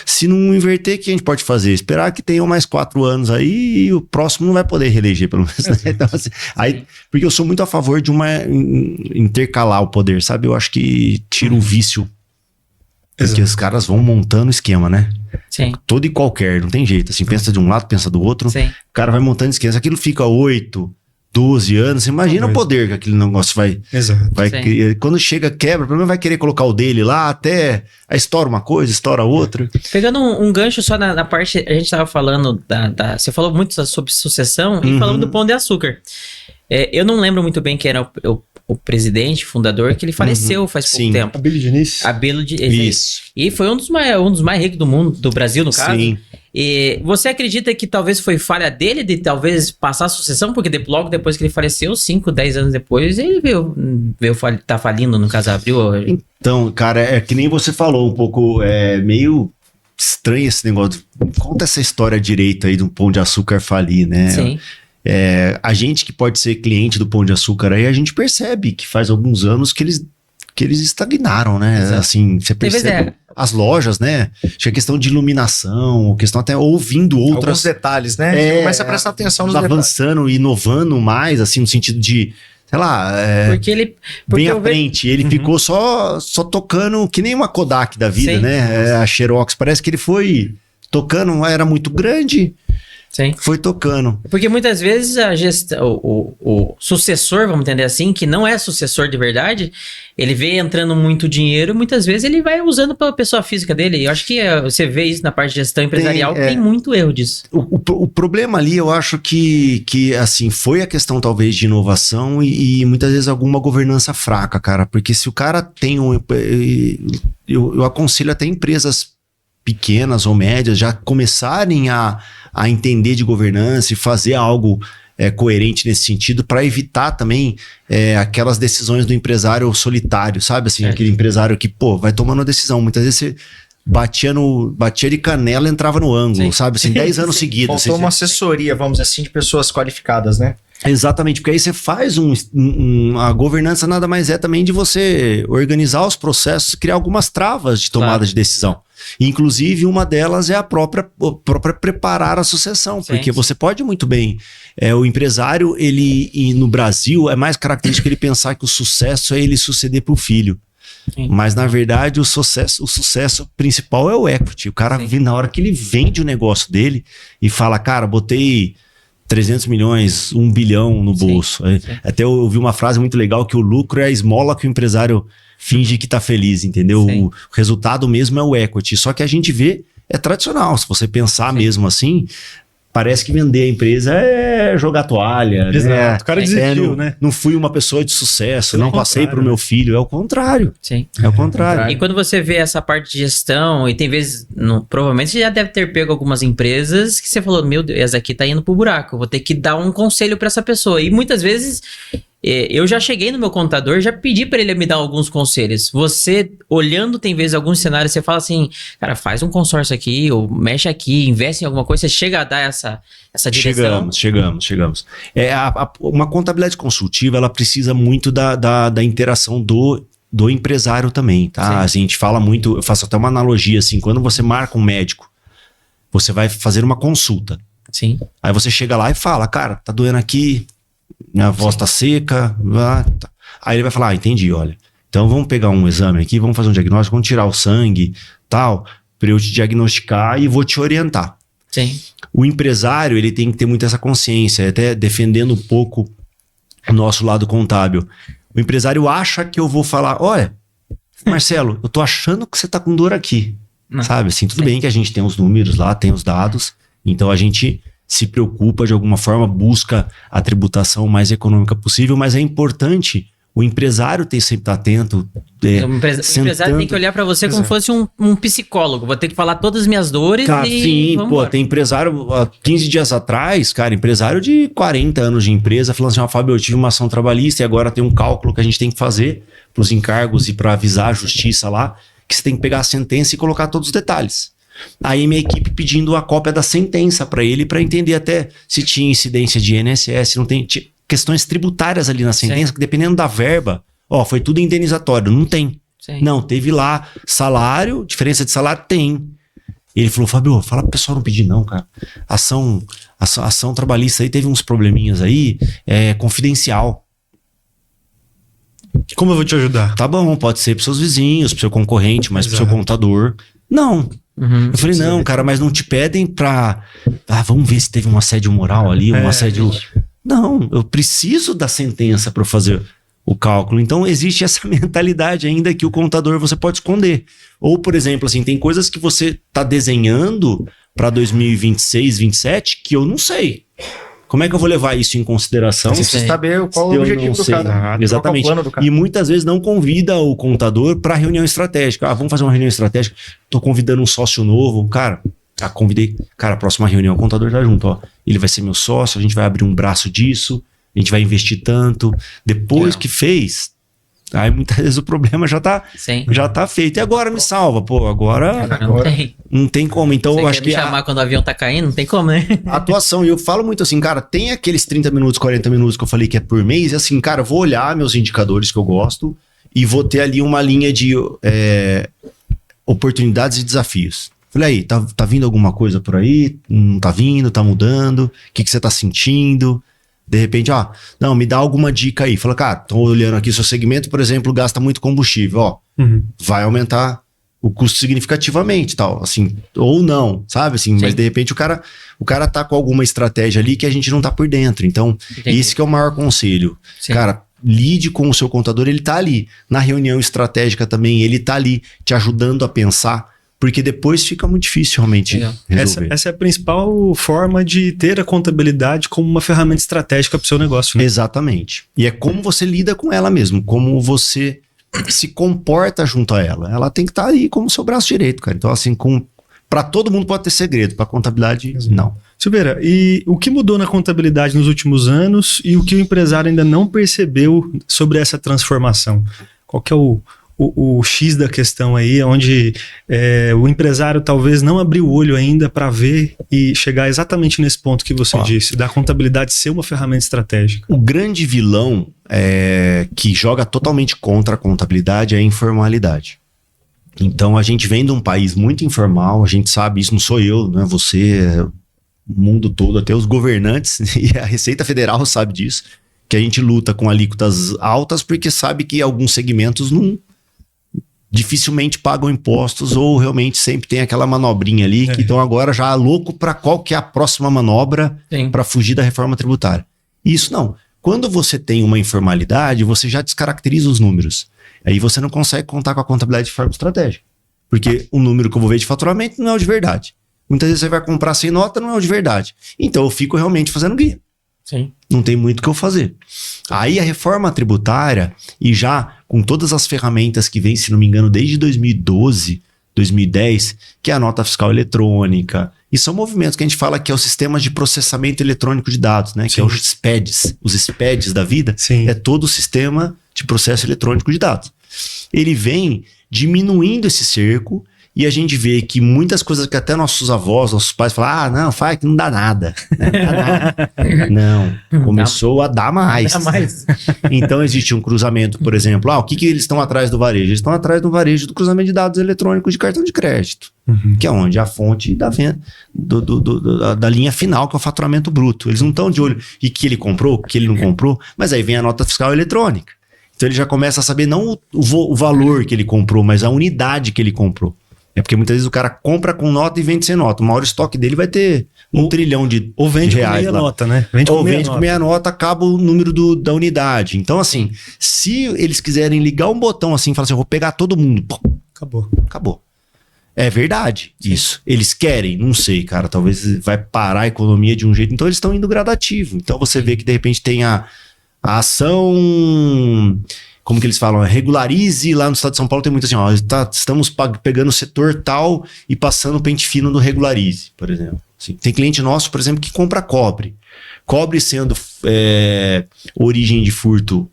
se não inverter, o que a gente pode fazer? Esperar que tenham mais 4 anos aí e o próximo não vai poder reeleger, pelo menos. Né? Então, assim, porque eu sou muito a favor de intercalar o poder, sabe? Eu acho que tira o vício. Porque os caras vão montando o esquema, né? Sim. Todo e qualquer, não tem jeito. Assim, pensa de um lado, pensa do outro. Sim. O cara vai montando esquema. Se aquilo fica 8, 12 anos, você imagina o poder que aquele negócio vai criar. Quando chega, quebra, pelo menos vai querer colocar o dele lá, até aí estoura uma coisa, estoura outra. Pegando um gancho só na parte, a gente tava falando você falou muito sobre sucessão e falando do Pão de Açúcar. Eu não lembro muito bem quem era o presidente, fundador, que ele faleceu faz pouco tempo. Abílio Diniz. Isso. E foi um dos mais ricos do mundo, do Brasil, no caso. Sim. E você acredita que talvez foi falha dele de talvez passar a sucessão? Porque logo depois que ele faleceu, 5, 10 anos depois, ele veio tá falindo, no caso, abriu. Então, cara, é que nem você falou um pouco, meio estranho esse negócio. Conta essa história direito aí do Pão de Açúcar falir, né? Sim. A gente que pode ser cliente do Pão de Açúcar aí, a gente percebe que faz alguns anos que eles estagnaram, né? Exato. Assim, você percebe as lojas, né? Tinha questão de iluminação, questão até ouvindo outras... Alguns detalhes, né? Você começa a prestar atenção nos avançando, inovando mais, assim, no sentido de... Sei lá, bem à frente. Ele ficou só tocando, que nem uma Kodak da vida, né? A Xerox, parece que ele foi tocando, era muito grande... Sim. Foi tocando. Porque muitas vezes a gestão, o sucessor, vamos entender assim, que não é sucessor de verdade, ele vê entrando muito dinheiro, muitas vezes ele vai usando pela pessoa física dele. Eu acho que você vê isso na parte de gestão empresarial, tem muito erro disso. O problema ali, eu acho que assim, foi a questão talvez de inovação e muitas vezes alguma governança fraca, cara. Porque se o cara tem eu aconselho até empresas pequenas ou médias já começarem a entender de governança e fazer algo coerente nesse sentido para evitar também aquelas decisões do empresário solitário, sabe? Assim, aquele empresário que, vai tomando a decisão. Muitas vezes você batia de canela e entrava no ângulo, sabe? Assim, 10 anos seguidos. Faltou uma assessoria, vamos dizer assim, de pessoas qualificadas, né? Exatamente, porque aí você faz a governança nada mais é também de você organizar os processos, criar algumas travas de tomada de decisão. Inclusive, uma delas é a própria preparar a sucessão, porque você pode muito bem. O empresário, e no Brasil, é mais característico ele pensar que o sucesso é ele suceder para o filho. Sim. Mas, na verdade, o sucesso principal é o equity. O cara, na hora que ele vende o negócio dele e fala, cara, botei 300 milhões, 1 bilhão no bolso. Até eu ouvi uma frase muito legal que o lucro é a esmola que o empresário finge que tá feliz, entendeu? O resultado mesmo é o equity. Só que a gente vê, é tradicional. Se você pensar mesmo assim, parece que vender a empresa é jogar toalha. Exato. Né? O cara desistiu, né? Não fui uma pessoa de sucesso, não passei pro meu filho. É o contrário. Sim. É o contrário. E quando você vê essa parte de gestão, e tem vezes, provavelmente você já deve ter pego algumas empresas que você falou, meu Deus, essa aqui tá indo pro buraco, eu vou ter que dar um conselho pra essa pessoa. E muitas vezes eu já cheguei no meu contador, já pedi pra ele me dar alguns conselhos. Você, olhando, tem vezes alguns cenários, você fala assim, cara, faz um consórcio aqui, ou mexe aqui, investe em alguma coisa, você chega a dar essa direção? Chegamos. Uma contabilidade consultiva, ela precisa muito da interação do empresário também, tá? A gente fala muito, eu faço até uma analogia assim, quando você marca um médico, você vai fazer uma consulta. Sim. Aí você chega lá e fala, cara, tá doendo aqui, minha voz tá seca. Tá. Aí ele vai falar, entendi, olha. Então vamos pegar um exame aqui, vamos fazer um diagnóstico, vamos tirar o sangue, tal, pra eu te diagnosticar e vou te orientar. Sim. O empresário, ele tem que ter muito essa consciência, até defendendo um pouco o nosso lado contábil. O empresário acha que eu vou falar, olha, Marcelo, eu tô achando que você tá com dor aqui. Não. Sabe, assim, tudo bem que a gente tem os números lá, tem os dados, então a gente se preocupa de alguma forma, busca a tributação mais econômica possível, mas é importante o empresário sempre estar atento. O empresário tem que olhar para você como fosse um psicólogo. Vou ter que falar todas as minhas dores sim, tem empresário, há 15 dias atrás, cara, empresário de 40 anos de empresa, falando assim, Fábio, eu tive uma ação trabalhista e agora tem um cálculo que a gente tem que fazer para os encargos e para avisar a justiça lá, que você tem que pegar a sentença e colocar todos os detalhes. Aí minha equipe pedindo a cópia da sentença para ele, para entender até se tinha incidência de INSS, não tem questões tributárias ali na sentença, que dependendo da verba, foi tudo indenizatório, não tem. Sim. Não, teve lá salário, diferença de salário, tem. Ele falou, Fábio, fala pro pessoal não pedir não, cara. Ação trabalhista aí teve uns probleminhas aí, confidencial. Como eu vou te ajudar? Tá bom, pode ser pros seus vizinhos, pro seu concorrente, mas pro seu contador. Não. Eu falei, não, cara, mas não te pedem pra... vamos ver se teve um assédio moral ali, um assédio... Não, eu preciso da sentença para fazer o cálculo. Então, existe essa mentalidade ainda que o contador você pode esconder. Ou, por exemplo, assim, tem coisas que você tá desenhando para 2026, 2027 que eu não sei. Como é que eu vou levar isso em consideração? Você precisa saber qual é o objetivo do cara. Exatamente. E muitas vezes não convida o contador para reunião estratégica. Vamos fazer uma reunião estratégica. Tô convidando um sócio novo. Cara, convidei. Cara, a próxima reunião o contador tá junto. Ele vai ser meu sócio, a gente vai abrir um braço disso, a gente vai investir tanto. Depois que fez, aí muitas vezes o problema já tá feito. E agora me salva. Agora não tem como. Então eu acho que... chamar quando o avião tá caindo, não tem como, né? A atuação, e eu falo muito assim, cara, tem aqueles 30 minutos, 40 minutos que eu falei que é por mês, e assim, cara, eu vou olhar meus indicadores que eu gosto e vou ter ali uma linha de oportunidades e desafios. Falei, aí, tá vindo alguma coisa por aí? Não tá vindo, tá mudando? O que você tá sentindo? De repente, não, me dá alguma dica aí. Fala, cara, tô olhando aqui, seu segmento, por exemplo, gasta muito combustível, vai aumentar o custo significativamente, tal, assim, ou não, sabe, assim, mas de repente o cara tá com alguma estratégia ali que a gente não tá por dentro, então esse que é o maior conselho. Sim. Cara, lide com o seu contador, ele tá ali, na reunião estratégica também, ele tá ali te ajudando a pensar, porque depois fica muito difícil realmente resolver. Essa é a principal forma de ter a contabilidade como uma ferramenta estratégica para o seu negócio, né? Exatamente, e é como você lida com ela mesmo, como você se comporta junto a ela. Ela tem que estar aí como seu braço direito, cara. Então, assim, para todo mundo pode ter segredo, para contabilidade, não. Silveira, e o que mudou na contabilidade nos últimos anos e o que o empresário ainda não percebeu sobre essa transformação? Qual que é o X da questão aí, onde o empresário talvez não abriu o olho ainda para ver e chegar exatamente nesse ponto que você disse, da contabilidade ser uma ferramenta estratégica? O grande vilão que joga totalmente contra a contabilidade é a informalidade. Então a gente vem de um país muito informal, a gente sabe isso, não sou eu, não é você, é o mundo todo, até os governantes e a Receita Federal sabe disso, que a gente luta com alíquotas altas porque sabe que alguns segmentos dificilmente pagam impostos ou realmente sempre tem aquela manobrinha ali que estão agora já louco para qual que é a próxima manobra para fugir da reforma tributária. Isso não. Quando você tem uma informalidade, você já descaracteriza os números. Aí você não consegue contar com a contabilidade de forma estratégica. Porque o número que eu vou ver de faturamento não é o de verdade. Muitas vezes você vai comprar sem nota, não é o de verdade. Então eu fico realmente fazendo guia. Sim. Não tem muito o que eu fazer. Aí a reforma tributária, e já com todas as ferramentas que vem, se não me engano, desde 2012, 2010, que é a nota fiscal eletrônica, e são movimentos que a gente fala que é o sistema de processamento eletrônico de dados, né? Que é os SPEDs. Os SPEDs da vida é todo o sistema de processo eletrônico de dados. Ele vem diminuindo esse cerco. E a gente vê que muitas coisas que até nossos avós, nossos pais falam, não, faz que não dá nada. Não dá nada. Não, começou a dar mais. Então existe um cruzamento, por exemplo, o que eles estão atrás do varejo? Eles estão atrás do varejo do cruzamento de dados eletrônicos de cartão de crédito, que é onde a fonte da venda, da linha final, que é o faturamento bruto. Eles não estão de olho em que ele comprou, que ele não comprou, mas aí vem a nota fiscal eletrônica. Então ele já começa a saber não o valor que ele comprou, mas a unidade que ele comprou. É porque muitas vezes o cara compra com nota e vende sem nota. O maior estoque dele vai ter 1 trilhão de ou vende reais com meia lá. Nota, né? Vende com meia nota, acaba o número da unidade. Então, assim, se eles quiserem ligar um botão assim e falar assim, eu vou pegar todo mundo. Pô, acabou. É verdade isso. Eles querem, não sei, cara. Talvez vai parar a economia de um jeito. Então, eles estão indo gradativo. Então, você vê que, de repente, tem a ação... Como que eles falam? Regularize, lá no estado de São Paulo tem muito assim, estamos pegando o setor tal e passando o pente fino do regularize, por exemplo. Assim, tem cliente nosso, por exemplo, que compra cobre. Cobre sendo origem de furto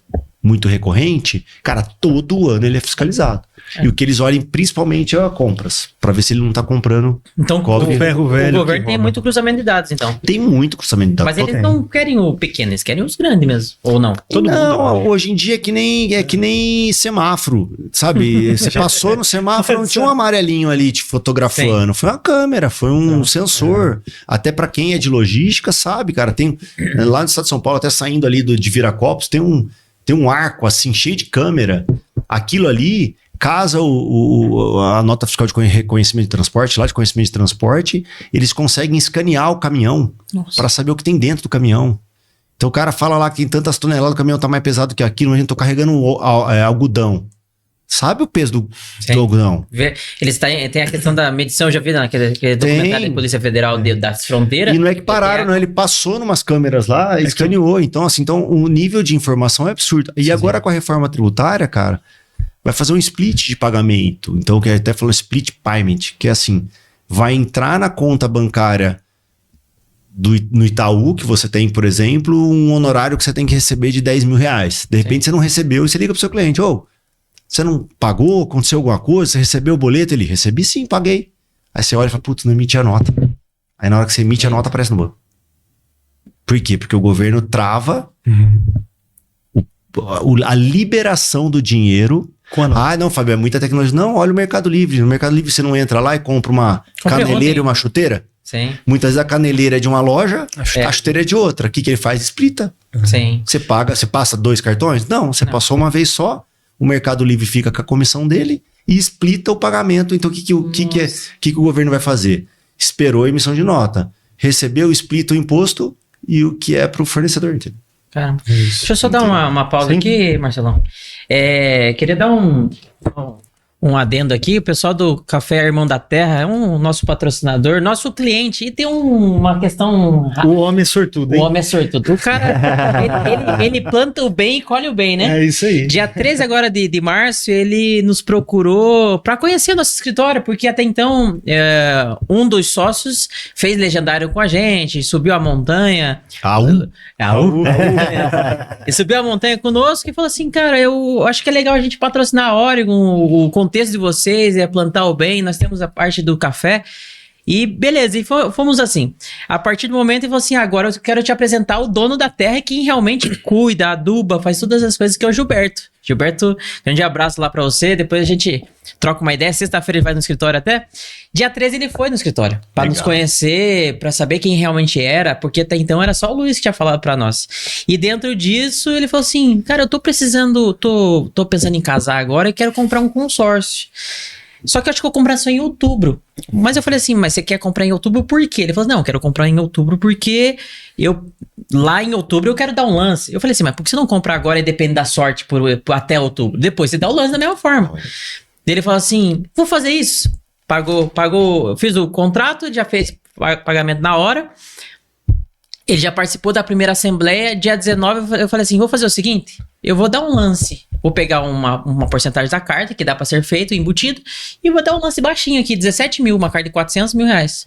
muito recorrente, cara, todo ano ele é fiscalizado. E o que eles olham principalmente é compras, para ver se ele não tá comprando cobre. O ferro velho. O governo tem muito cruzamento de dados, então. Tem muito cruzamento de dados. Mas eles não querem o pequeno, eles querem os grandes mesmo, ou não? Todo mundo. Hoje em dia é que nem semáforo, sabe? Você passou no semáforo, não tinha um amarelinho ali te fotografando. Foi uma câmera, foi um sensor. Até para quem é de logística, sabe, cara? Tem lá no estado de São Paulo, até saindo ali de Viracopos, tem um arco assim, cheio de câmera. Aquilo ali... Caso a nota fiscal de reconhecimento de transporte, lá de conhecimento de transporte, eles conseguem escanear o caminhão para saber o que tem dentro do caminhão. Então o cara fala lá que tem tantas toneladas, o caminhão tá mais pesado que aquilo, a gente tá carregando algodão. Sabe o peso do algodão? Eles têm a questão da medição, já vi naquele documentário da Polícia Federal das fronteiras. E não é que pararam, não, ele passou numas câmeras lá, escaneou. Então, assim, o nível de informação é absurdo. E agora com a reforma tributária, cara, vai fazer um split de pagamento. Então, que até falou split payment, que é assim, vai entrar na conta bancária no Itaú, que você tem, por exemplo, um honorário que você tem que receber de 10 mil reais. De repente você não recebeu e você liga pro seu cliente, você não pagou? Aconteceu alguma coisa? Você recebeu o boleto? Ele, recebi sim, paguei. Aí você olha e fala, putz, não emite a nota. Aí na hora que você emite a nota, aparece no banco. Por quê? Porque o governo trava a liberação do dinheiro. Não, Fábio, é muita tecnologia. Não, olha o Mercado Livre. No Mercado Livre você não entra lá e compra uma caneleira e uma chuteira? Sim. Muitas vezes a caneleira é de uma loja, a chuteira é de outra. O que ele faz? Explita. Sim. Você passa 2 cartões? Não, você passou uma vez só. O Mercado Livre fica com a comissão dele e splita o pagamento. Então, o que o governo vai fazer? Esperou a emissão de nota, recebeu, splita o imposto e o que é para o fornecedor, entendeu? Caramba. Deixa eu só dar uma pausa aqui, Marcelão. Queria dar um adendo aqui. O pessoal do Café Irmão da Terra é nosso patrocinador, nosso cliente. E tem uma questão... O homem é sortudo, hein? O homem é sortudo. O cara, ele planta o bem e colhe o bem, né? É isso aí. Dia 13 agora de março, ele nos procurou para conhecer nosso escritório, porque até então um dos sócios fez legendário com a gente, subiu a montanha. E subiu a montanha conosco e falou assim, cara, eu acho que é legal a gente patrocinar a Oregon, o contexto de vocês é plantar o bem, nós temos a parte do café. E beleza, e fomos assim. A partir do momento, ele falou assim, agora eu quero te apresentar o dono da terra, quem realmente cuida, aduba, faz todas as coisas, que é o Gilberto. Gilberto, grande abraço lá pra você, depois a gente troca uma ideia, sexta-feira ele vai no escritório até. Dia 13 ele foi no escritório, pra nos conhecer, pra saber quem realmente era, porque até então era só o Luiz que tinha falado pra nós. E dentro disso, ele falou assim, cara, eu tô pensando em casar agora e quero comprar um consórcio. Só que eu acho que eu vou comprar só em outubro. Mas eu falei assim, mas você quer comprar em outubro por quê? Ele falou, não, eu quero comprar em outubro porque lá em outubro eu quero dar um lance. Eu falei assim, mas por que você não comprar agora e depende da sorte até outubro? Depois você dá o lance da mesma forma. Ele falou assim, vou fazer isso. Pagou, fiz o contrato, já fez pagamento na hora. Ele já participou da primeira assembleia, dia 19, eu falei assim, vou fazer o seguinte, eu vou dar um lance, vou pegar uma porcentagem da carta, que dá pra ser feito, embutido, e vou dar um lance baixinho aqui, 17 mil, uma carta de 400 mil reais.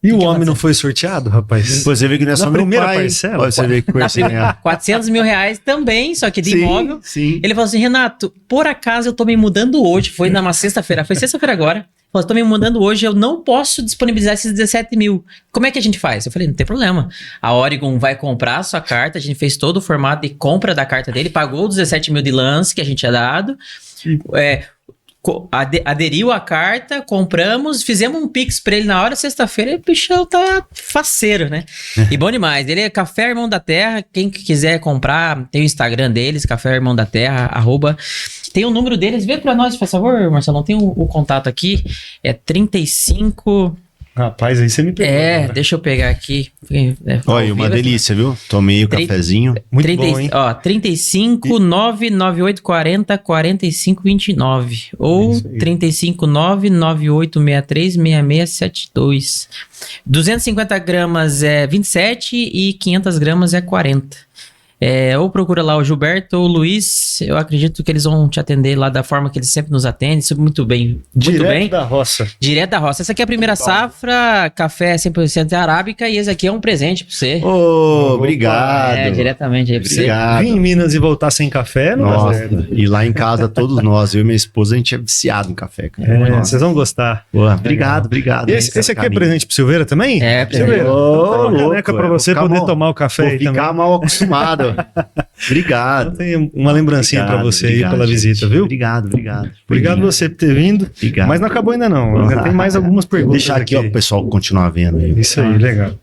E o homem não foi sorteado, rapaz? Você vê que não é só na meu primeira pai. parcela? Você vê que conhece 400 mil reais também, só que de imóvel. Sim. Ele falou assim, Renato, por acaso eu tô me mudando hoje, foi numa sexta-feira, foi sexta-feira agora. Falou, tô me mudando hoje, eu não posso disponibilizar esses 17 mil. Como é que a gente faz? Eu falei, não tem problema. A Oregon vai comprar a sua carta, a gente fez todo o formato de compra da carta dele, pagou os 17 mil de lance que a gente tinha dado, aderiu a carta, compramos, fizemos um pix pra ele na hora, sexta-feira, o bichão tá faceiro, né? E bom demais. Ele é Café Irmão da Terra, quem quiser comprar, tem o Instagram deles, Café Irmão da Terra, @ tem o número deles, vê pra nós, por favor, Marcelo, tem o contato aqui, é 35... Rapaz, aí você me pegou. Deixa eu pegar aqui. Olha, uma delícia, viu? Tomei o cafezinho. Muito bom, hein? 35 99840 4529 ou 35 99863 6672. 250 gramas é 27 e 500 gramas é 40. Ou procura lá o Gilberto ou o Luiz, eu acredito que eles vão te atender lá da forma que eles sempre nos atendem, isso muito bem. Direto da roça. Direto da roça. Essa aqui é a primeira safra, café 100% arábica, e esse aqui é um presente pra você. Obrigado. Diretamente aí pra você. Obrigado. Vim em Minas e voltar sem café, não dá certo. Nossa, e lá em casa, todos nós, eu e minha esposa, a gente é viciado em café, cara. Vocês vão gostar. Obrigado. Esse aqui é presente pro Silveira também? É, Silveira. Uma caneca pra você poder tomar o café aí também. Ficar mal acostumado. Obrigado. Tem uma lembrancinha pra você aí pela visita, viu? Obrigado. Obrigado você por ter vindo. Obrigado. Mas não acabou ainda não. Ainda tem mais algumas perguntas. Deixar aqui, ó, o pessoal continuar vendo aí. Isso aí, legal.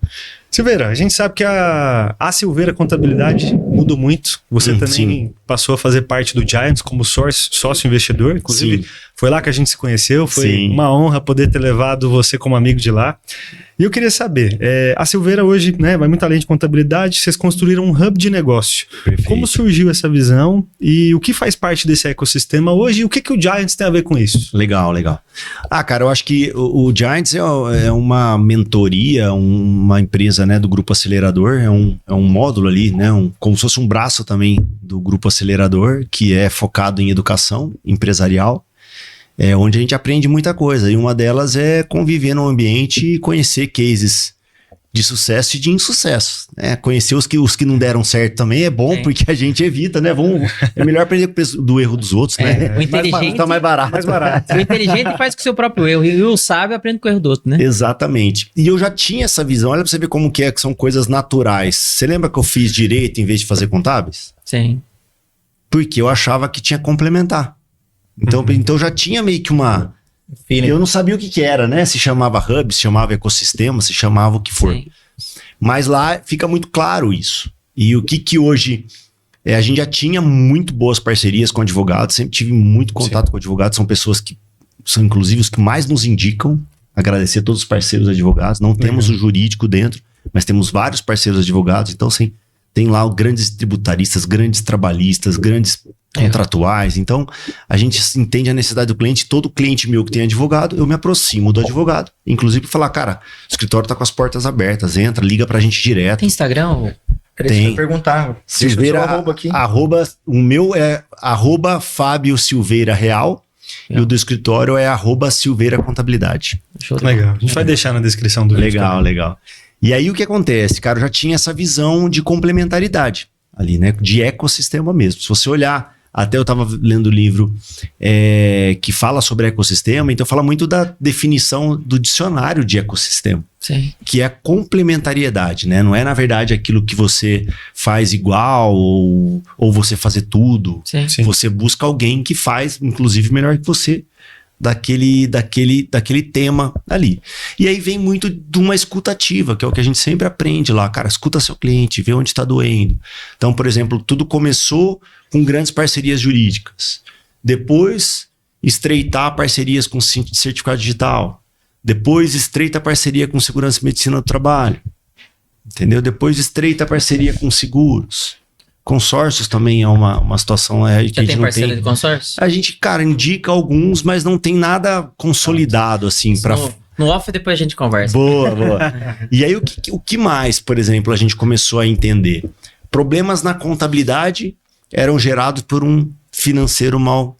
Silveira, a gente sabe que a Silveira Contabilidade mudou muito. Você também passou a fazer parte do Giants como sócio investidor. Inclusive, foi lá que a gente se conheceu. Foi uma honra poder ter levado você como amigo de lá. E eu queria saber, a Silveira hoje, né, vai muito além de contabilidade, vocês construíram um hub de negócio. Perfeito. Como surgiu essa visão e o que faz parte desse ecossistema hoje e o que o Giants tem a ver com isso? Legal. Cara, eu acho que o Giants é uma mentoria, uma empresa, né, do Grupo Acelerador, é um módulo ali, né, como se fosse um braço também do Grupo Acelerador, que é focado em educação empresarial. Onde a gente aprende muita coisa, e uma delas é conviver no ambiente e conhecer cases de sucesso e de insucesso, né? Conhecer os que não deram certo também é bom, porque a gente evita, né? É melhor aprender do erro dos outros, né? O inteligente tá mais barato. O inteligente faz com o seu próprio erro, e o sábio aprende com o erro do outro, né? Exatamente. E eu já tinha essa visão, olha pra você ver como que são coisas naturais. Você lembra que eu fiz direito em vez de fazer contábeis? Sim. Porque eu achava que tinha que complementar. Então já tinha meio que uma... Eu não sabia o que era, né? Se chamava hub, se chamava ecossistema, se chamava o que for. Sim. Mas lá fica muito claro isso. E o que hoje A gente já tinha muito boas parcerias com advogados, sempre tive muito contato com advogados, são pessoas que são inclusive os que mais nos indicam. Agradecer a todos os parceiros advogados, não temos o jurídico dentro, mas temos vários parceiros advogados, então sim, tem lá grandes tributaristas, grandes trabalhistas, grandes contratuais, então a gente entende a necessidade do cliente, todo cliente meu que tem advogado, eu me aproximo do advogado, inclusive falar, cara, o escritório tá com as portas abertas, entra, liga pra gente direto. Tem Instagram? Tem. Perguntar. Silveira, o meu é @Fábio Silveira Real. E o do escritório é @Silveira Contabilidade. Legal. A gente vai deixar na descrição do vídeo. Legal. E aí o que acontece, cara? Eu já tinha essa visão de complementaridade ali, né? De ecossistema mesmo. Se você olhar, até eu estava lendo o livro que fala sobre ecossistema, então fala muito da definição do dicionário de ecossistema. Sim. Que é complementariedade, né? Não é, na verdade, aquilo que você faz igual ou você fazer tudo. Sim. Você busca alguém que faz, inclusive, melhor que você daquele tema ali. E aí vem muito de uma escutativa, que é o que a gente sempre aprende lá. Cara, escuta seu cliente, vê onde está doendo. Então, por exemplo, tudo começou com grandes parcerias jurídicas. Depois, estreitar parcerias com certificado digital. Depois, estreita parceria com segurança e medicina do trabalho. Entendeu? Depois, estreita parceria com seguros. Consórcios também é uma situação que a gente tem não parceria tem. de consórcio? A gente, cara, indica alguns, mas não tem nada consolidado, assim, para... No off, depois a gente conversa. Boa. E aí, o que mais, por exemplo, a gente começou a entender? Problemas na contabilidade eram gerados por um financeiro mal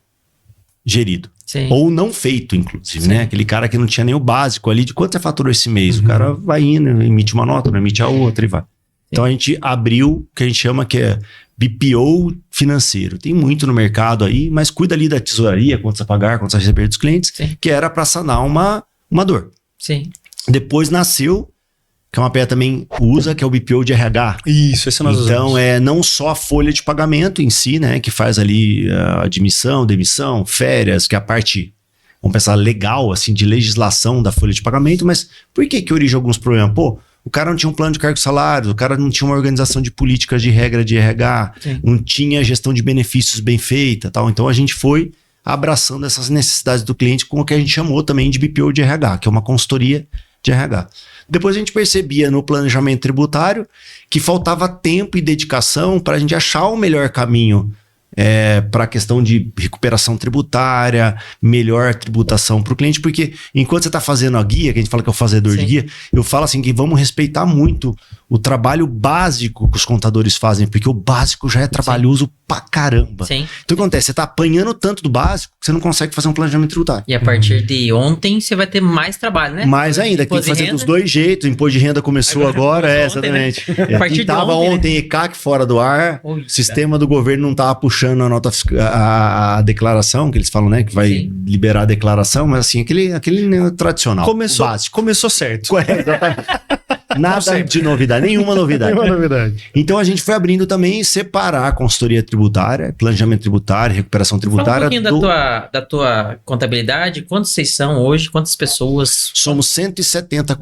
gerido. Sim. Ou não feito, inclusive, né? Aquele cara que não tinha nem o básico ali de quanto você faturou esse mês. O cara vai indo, emite uma nota, não emite a outra e vai. Então a gente abriu o que a gente chama que é BPO financeiro. Tem muito no mercado aí, mas cuida ali da tesouraria, quanto você pagar, quanto você receber dos clientes, que era para sanar uma dor. Sim. Depois nasceu, que a Mapea também usa, que é o BPO de RH. Isso, esse nós usamos. Então é não só a folha de pagamento em si, né, que faz ali a admissão, demissão, férias, que é a parte, vamos pensar, legal, assim, de legislação da folha de pagamento, mas por que origina alguns problemas? Pô, o cara não tinha um plano de cargos e salários, o cara não tinha uma organização de políticas de regra de RH, não tinha gestão de benefícios bem feita, tal. Então a gente foi abraçando essas necessidades do cliente com o que a gente chamou também de BPO de RH, que é uma consultoria de RH. Depois a gente percebia no planejamento tributário que faltava tempo e dedicação para a gente achar o melhor caminho para a questão de recuperação tributária, melhor tributação para o cliente, porque enquanto você está fazendo a guia, que a gente fala que é o fazedor de guia, eu falo assim que vamos respeitar muito o trabalho básico que os contadores fazem, porque o básico já é trabalhoso pra caramba. Sim. Então o que acontece? Você tá apanhando tanto do básico que você não consegue fazer um planejamento tributário. E a partir de ontem você vai ter mais trabalho, né? Mais ainda, que tem que fazer dos dois jeitos. O imposto de renda começou agora, exatamente. A partir de tava ontem, ECAC fora do ar, o sistema do governo não tava puxando a nota a declaração, que eles falam, né, que vai liberar a declaração, mas assim, aquele tradicional, básico. Começou certo. Exatamente. Nada de novidade, nenhuma novidade. Então a gente foi abrindo também separar a consultoria tributária, planejamento tributário, recuperação tributária. Fala um pouquinho da tua contabilidade, quantos vocês são hoje, quantas pessoas? Somos 170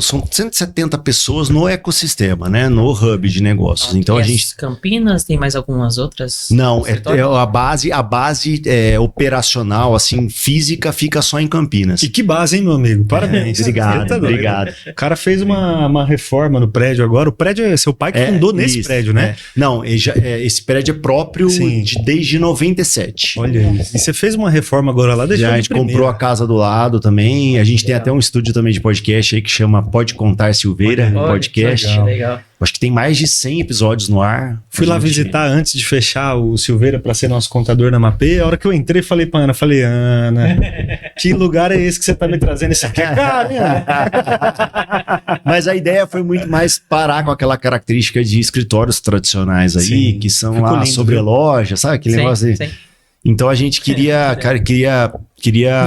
são 170 pessoas no ecossistema, né? No hub de negócios. Então a gente... Campinas, tem mais algumas outras? Não, a base operacional, assim, física, fica só em Campinas. E que base, hein, meu amigo? Parabéns. Obrigado. O cara fez uma reforma no prédio agora. O prédio é seu pai que fundou nesse prédio, né? Não, esse prédio é próprio desde 97. Olha isso. E você fez uma reforma agora lá desde a gente comprou a casa do lado também. A gente tem até um estúdio também de podcast aí que chama Pode Contar Silveira, podcast. Legal. Acho que tem mais de 100 episódios no ar. Fui lá visitar antes de fechar o Silveira para ser nosso contador na Mapê. A hora que eu entrei, falei pra Ana, Ana, que lugar é esse que você tá me trazendo? Isso aqui é caro, hein, Ana? Mas a ideia foi muito mais parar com aquela característica de escritórios tradicionais aí, que são lá lindo, sobre loja, sabe? Aquele negócio aí. Então a gente queria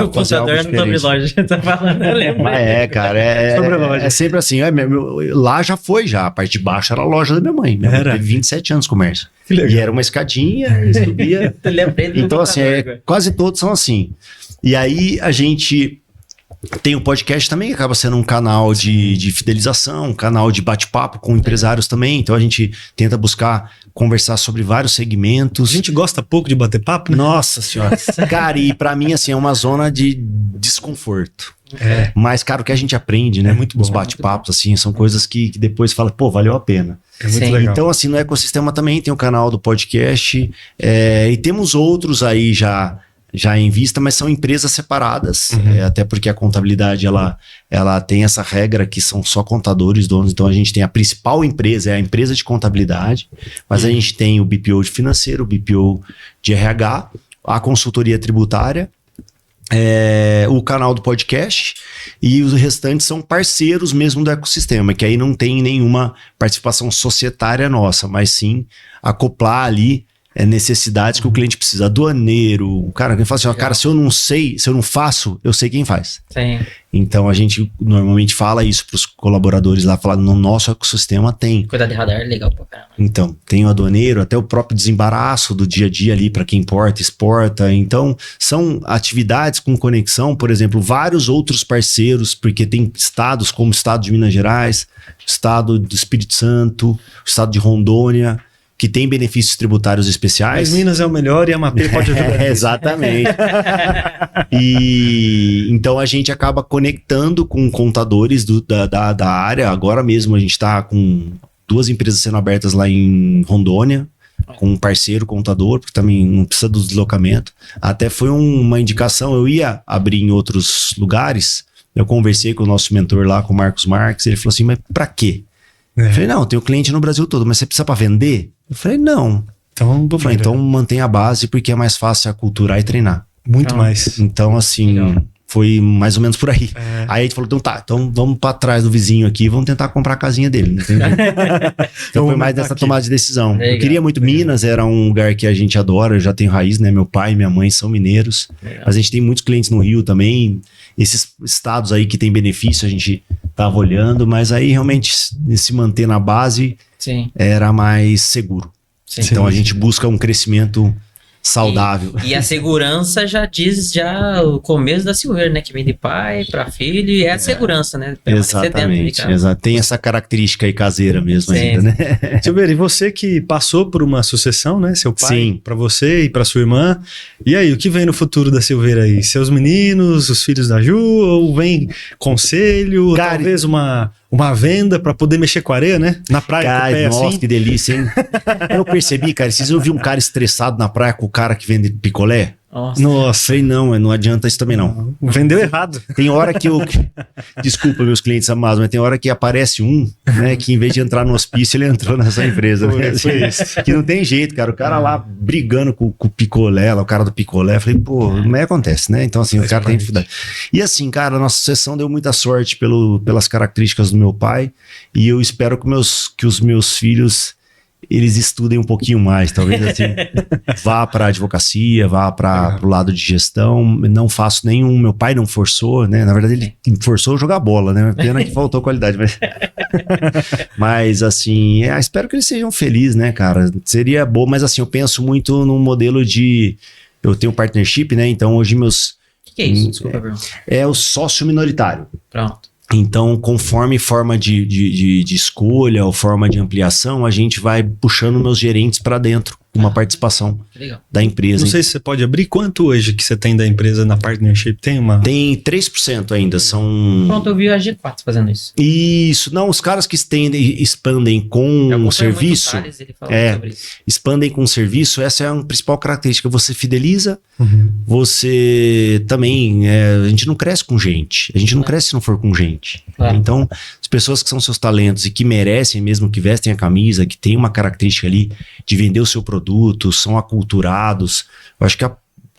o fazer algo diferente. Sobre loja, tá falando, eu lembro. Cara, é sempre assim. Lá já foi, a parte de baixo era a loja da minha mãe. Minha mãe teve 27 anos de comércio. E era uma escadinha, subia. Então assim, quase todos são assim. E aí a gente Tem o podcast também, que acaba sendo um canal de fidelização, um canal de bate-papo com empresários também. Então a gente tenta buscar conversar sobre vários segmentos. A gente gosta pouco de bater papo, né? Nossa senhora. Cara, e pra mim, assim, é uma zona de desconforto. Mas, cara, o que a gente aprende, né? Muito bom. Os bate-papos, assim, são coisas que depois fala, pô, valeu a pena. É muito Sim. legal. Então, assim, no ecossistema também tem o canal do podcast, e temos outros aí já em vista, mas são empresas separadas, até porque a contabilidade, ela tem essa regra que são só contadores donos, então a gente tem a principal empresa, é a empresa de contabilidade, mas a gente tem o BPO de financeiro, o BPO de RH, a consultoria tributária, o canal do podcast, e os restantes são parceiros mesmo do ecossistema, que aí não tem nenhuma participação societária nossa, mas sim acoplar ali necessidades que o cliente precisa. Aduaneiro, o cara que fala assim, ó, cara, se eu não sei, se eu não faço, eu sei quem faz. Sim. Então a gente normalmente fala isso para os colaboradores lá, fala, no nosso ecossistema tem. Cuidar de radar é legal pra caramba. Então, tem o aduaneiro, até o próprio desembaraço do dia a dia ali para quem importa, exporta. Então, são atividades com conexão, por exemplo, vários outros parceiros, porque tem estados como o estado de Minas Gerais, o estado do Espírito Santo, o estado de Rondônia, que tem benefícios tributários especiais. Mas Minas é o melhor e a Mapê pode ajudar. Exatamente. E então a gente acaba conectando com contadores da área. Agora mesmo a gente está com 2 empresas sendo abertas lá em Rondônia, com um parceiro contador, porque também não precisa do deslocamento. Até foi uma indicação, eu ia abrir em outros lugares, eu conversei com o nosso mentor lá, com o Marcos Marques, ele falou assim, mas pra quê? Eu falei, não, tem o cliente no Brasil todo, mas você precisa pra vender? Eu falei, não. Então mantém a base, porque é mais fácil aculturar e treinar. Muito mais. Então, assim, Legal. foi mais ou menos por aí. Aí a gente falou, então tá, então vamos pra trás do vizinho aqui e vamos tentar comprar a casinha dele. Não tem jeito. Então foi mais dessa tomada de decisão. Legal. Eu queria muito Minas, era um lugar que a gente adora, eu já tenho raiz, né? Meu pai e minha mãe são mineiros. Legal. Mas a gente tem muitos clientes no Rio também. Esses estados aí que tem benefício, a gente tava olhando, mas aí realmente se manter na base Sim. era mais seguro. Sim. Então a gente busca um crescimento saudável. E a segurança já diz o começo da Silveira, né? Que vem de pai para filho e é a segurança, né? Permanecer dentro de Exatamente, casa. tem essa característica aí caseira mesmo Sim. ainda, né? Silveira, e você que passou por uma sucessão, né? Seu pai, Sim. pra você e pra sua irmã. E aí, o que vem no futuro da Silveira aí? Seus meninos, os filhos da Ju, ou vem conselho, Cara, talvez uma venda pra poder mexer com a areia, né? Na praia, com o Cara, pé nossa, assim. que delícia, hein? Eu não percebi, cara. Esses dias eu vi um cara estressado na praia com o cara que vende picolé. Nossa. Nossa, Falei, não adianta isso também não. vendeu errado. Tem hora que eu... Desculpa, meus clientes amados, mas tem hora que aparece um, né, que em vez de entrar no hospício, ele entrou nessa empresa. Né? Foi isso. Que não tem jeito, cara. O cara lá brigando com o picolé, lá, o cara do picolé. Eu falei, pô, mas acontece, né? Então, assim, o cara tem dificuldade. E assim, cara, a nossa sucessão deu muita sorte pelas características do meu pai. E eu espero que os meus filhos, eles estudem um pouquinho mais, talvez assim, vá para advocacia, vá para o lado de gestão. Não faço nenhum, meu pai não forçou, né? Na verdade, ele forçou a jogar bola, né? Pena que faltou qualidade, mas assim, espero que eles sejam felizes, né, cara? Seria bom, mas assim, eu penso muito num modelo eu tenho partnership, né? Então hoje O que é isso? Desculpa, Bruno. é o sócio minoritário. Pronto. Então, conforme forma de escolha ou forma de ampliação, a gente vai puxando meus gerentes para dentro, uma participação Legal. da empresa. Não sei se você pode abrir. Quanto hoje que você tem da empresa na partnership? Tem uma... Tem 3% ainda, são... Pronto, eu vi a G4 fazendo isso. Isso, não, os caras que expandem com Eu o acompanho serviço, muito o Thales, ele falou sobre isso. expandem com o serviço, essa é a principal característica, você fideliza, Uhum. você também, a gente não cresce com gente, a gente não cresce se não for com gente. Claro. Então, as pessoas que são seus talentos e que merecem mesmo, que vestem a camisa, que tem uma característica ali de vender o seu produto, são aculturados, eu acho que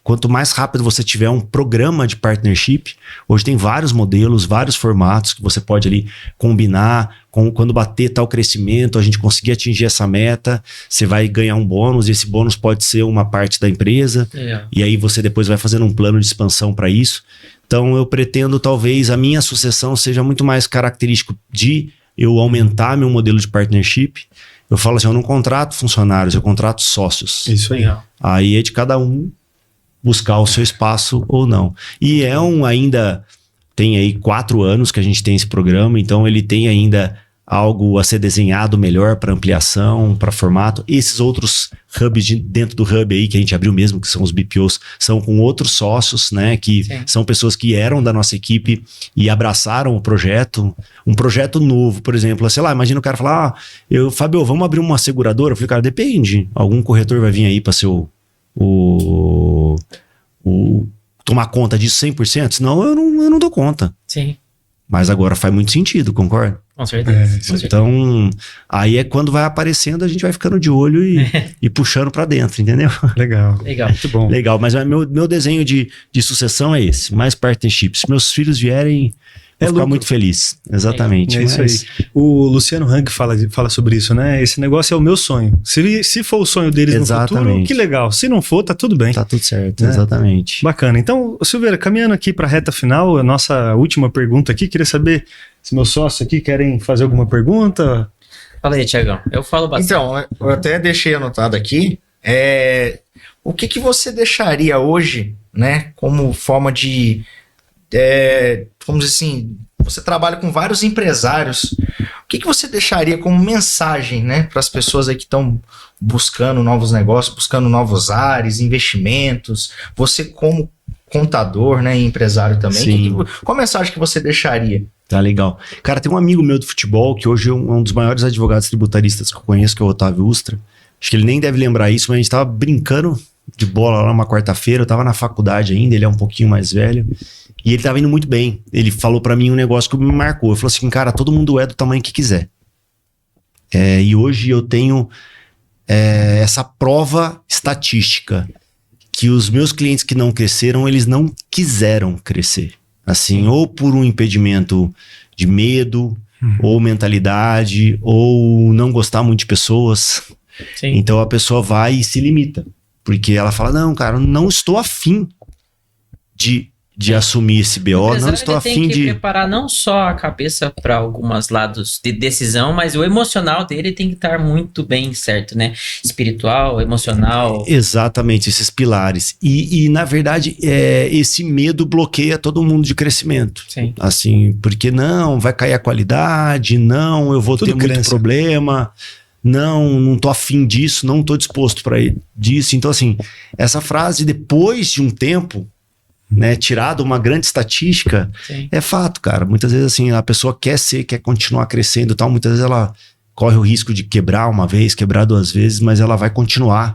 quanto mais rápido você tiver um programa de partnership, hoje tem vários modelos, vários formatos que você pode ali combinar, quando bater tal crescimento, a gente conseguir atingir essa meta, você vai ganhar um bônus, e esse bônus pode ser uma parte da empresa, Legal. e aí você depois vai fazendo um plano de expansão para isso. Então eu pretendo, talvez, a minha sucessão seja muito mais característico de eu aumentar meu modelo de partnership. Eu falo assim, eu não contrato funcionários, eu contrato sócios. Isso aí. Legal. Aí é de cada um buscar o seu espaço ou não. E ainda tem aí 4 anos que a gente tem esse programa, então ele tem ainda algo a ser desenhado melhor para ampliação, para formato. Esses outros hubs dentro do hub aí que a gente abriu mesmo, que são os BPOs, são com outros sócios, né? Que são pessoas que eram da nossa equipe e abraçaram o projeto. Um projeto novo, por exemplo. Sei lá, imagina o cara falar, Fábio, vamos abrir uma seguradora? Eu falei, cara, depende. Algum corretor vai vir aí para ser tomar conta disso 100%? Senão eu não dou conta. Sim. Mas agora faz muito sentido, concorda? Com certeza. Então, aí é quando vai aparecendo, a gente vai ficando de olho e puxando pra dentro, entendeu? Legal. Muito bom. Legal, mas meu desenho de sucessão é esse, mais partnership. Se meus filhos vierem, eu vou ficar muito feliz. Exatamente. É isso aí. O Luciano Hang fala sobre isso, né? Esse negócio é o meu sonho. Se for o sonho deles no futuro, que legal. Se não for, tá tudo bem. Tá tudo certo, exatamente. Bacana. Então, Silveira, caminhando aqui pra reta final, a nossa última pergunta aqui, queria saber se meus sócios aqui querem fazer alguma pergunta. Fala aí, Tiagão. Eu falo bastante. Então, eu até deixei anotado aqui, o que você deixaria hoje, né, como forma de, vamos dizer assim, você trabalha com vários empresários, o que você deixaria como mensagem, né, para as pessoas aí que estão buscando novos negócios, buscando novos ares, investimentos, você como contador, né, e empresário também, qual mensagem que você deixaria? Tá legal. Cara, tem um amigo meu do futebol que hoje é um dos maiores advogados tributaristas que eu conheço, que é o Otávio Ustra. Acho que ele nem deve lembrar isso, mas a gente tava brincando de bola lá numa quarta-feira, eu tava na faculdade ainda, ele é um pouquinho mais velho, e ele tava indo muito bem. Ele falou pra mim um negócio que me marcou. Ele falou assim, cara, todo mundo é do tamanho que quiser. E hoje eu tenho essa prova estatística que os meus clientes que não cresceram, eles não quiseram crescer. Assim, ou por um impedimento de medo, ou mentalidade, ou não gostar muito de pessoas. Sim. Então a pessoa vai e se limita. Porque ela fala, não, cara, não estou afim de assumir esse BO, não estou afim de... Tem que preparar não só a cabeça para alguns lados de decisão, mas o emocional dele tem que estar muito bem certo, né? Espiritual, emocional. Exatamente, esses pilares. E na verdade, esse medo bloqueia todo mundo de crescimento. Sim. Assim, porque não, vai cair a qualidade, não, eu vou ter muito problema, não tô afim disso, não tô disposto para disso. Então, assim, essa frase, depois de um tempo, né, tirado uma grande estatística, é fato, cara. Muitas vezes, assim, a pessoa quer continuar crescendo e tal, muitas vezes ela corre o risco de quebrar uma vez, quebrar 2 vezes, mas ela vai continuar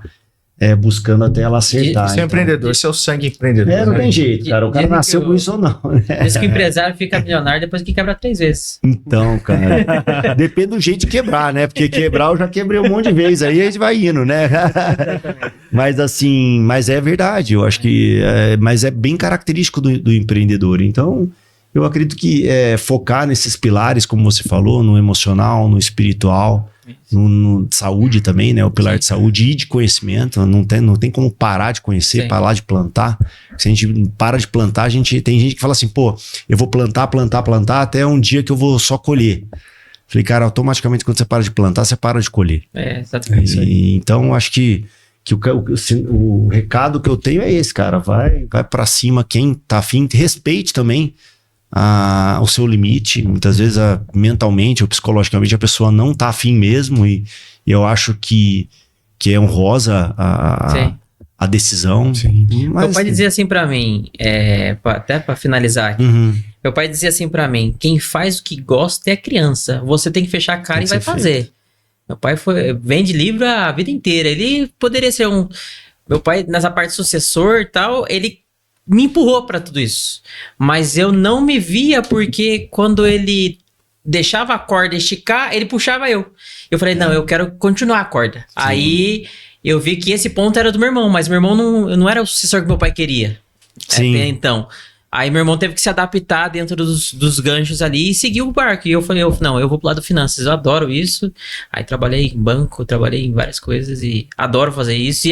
buscando até ela acertar. Você é empreendedor, seu sangue empreendedor. Não tem jeito, cara. O cara nasceu com isso ou não. Diz que o empresário fica milionário depois que quebra 3 vezes. Então, cara, depende do jeito de quebrar, né? Porque quebrar eu já quebrei um monte de vezes, aí a gente vai indo, né? Mas assim, mas é verdade, eu acho que mas é bem característico do empreendedor. Então, eu acredito que focar nesses pilares, como você falou, no emocional, no espiritual, no saúde também, né? O pilar de saúde e de conhecimento. Não tem como parar de conhecer, parar de plantar. Se a gente para de plantar, tem gente que fala assim, pô, eu vou plantar até um dia que eu vou só colher. Falei, cara, automaticamente quando você para de plantar, você para de colher. Exatamente. Então, acho que o recado que eu tenho é esse, cara. Vai pra cima, quem tá afim, respeite também o seu limite. Muitas vezes mentalmente ou psicologicamente a pessoa não tá afim mesmo e eu acho que é honrosa a decisão. Sim. Mas, meu pai dizia assim pra mim, até pra finalizar aqui, meu pai dizia assim pra mim, quem faz o que gosta é criança, você tem que fechar a cara e vai fazer. Meu pai vende livro a vida inteira, ele poderia ser meu pai nessa parte sucessor e tal, ele me empurrou pra tudo isso. Mas eu não me via porque quando ele deixava a corda esticar, ele puxava eu. Eu falei, não, eu quero continuar a corda. Sim. Aí eu vi que esse ponto era do meu irmão, mas meu irmão não era o sucessor que meu pai queria. Sim. Então, aí meu irmão teve que se adaptar dentro dos ganchos ali e seguir o barco. E eu falei, não, eu vou pro lado de finanças, eu adoro isso. Aí trabalhei em banco, trabalhei em várias coisas e adoro fazer isso. E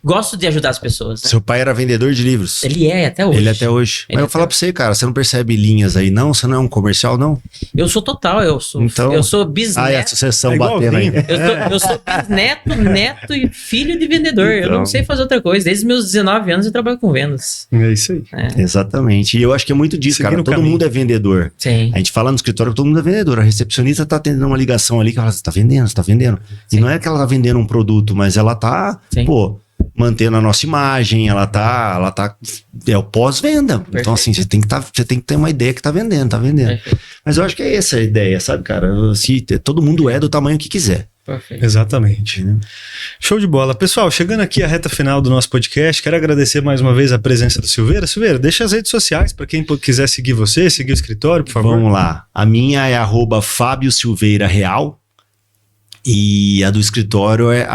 gosto de ajudar as pessoas. Né? Seu pai era vendedor de livros? Ele é, até hoje. Ele até hoje. Mas eu vou falar pra você, cara, você não percebe linhas aí não? Você não é um comercial, não? Eu sou total, eu sou bisneto. A sucessão batendo aí. Eu sou bisneto, neto e filho de vendedor. Então. Eu não sei fazer outra coisa. Desde meus 19 anos eu trabalho com vendas. É isso aí. Exatamente. E eu acho que é muito disso, Seguir cara. no Todo caminho. mundo é vendedor. Sim. A gente fala no escritório, todo mundo é vendedor. A recepcionista tá tendo uma ligação ali que ela fala, você tá vendendo. Sim. E não é que ela tá vendendo um produto, mas ela tá, Sim. mantendo a nossa imagem, ela tá é o pós-venda. Perfeito. Então assim, você tem que ter uma ideia que tá vendendo. Perfeito. Mas eu acho que é essa a ideia, sabe, cara? Se todo mundo é do tamanho que quiser. Perfeito. Exatamente. Show de bola. Pessoal, chegando aqui à reta final do nosso podcast, quero agradecer mais uma vez a presença do Silveira. Silveira, deixa as redes sociais para quem quiser seguir você, seguir o escritório, por favor. Vamos lá. A minha é @Fábio Silveira Real. E a do escritório é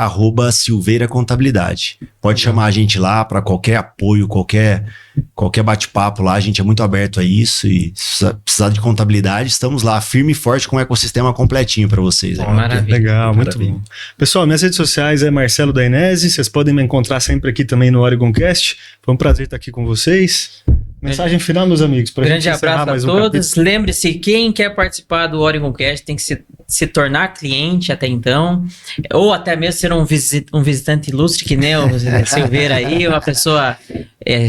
@Silveira Contabilidade. Pode chamar a gente lá para qualquer apoio, qualquer bate-papo lá. A gente é muito aberto a isso. E se precisar de contabilidade, estamos lá, firme e forte, com o ecossistema completinho para vocês. Né? Maravilha. Legal, muito Maravilha. bom. Pessoal, minhas redes sociais é Marcelo Dainese. Vocês podem me encontrar sempre aqui também no OregonCast. Foi um prazer estar aqui com vocês. Mensagem final, meus amigos. Pra Grande gente encerrar abraço a mais um todos. capítulo. Lembre-se, quem quer participar do OregonCast tem que se tornar cliente até então, ou até mesmo ser um visitante ilustre, que nem o Silveira aí, uma pessoa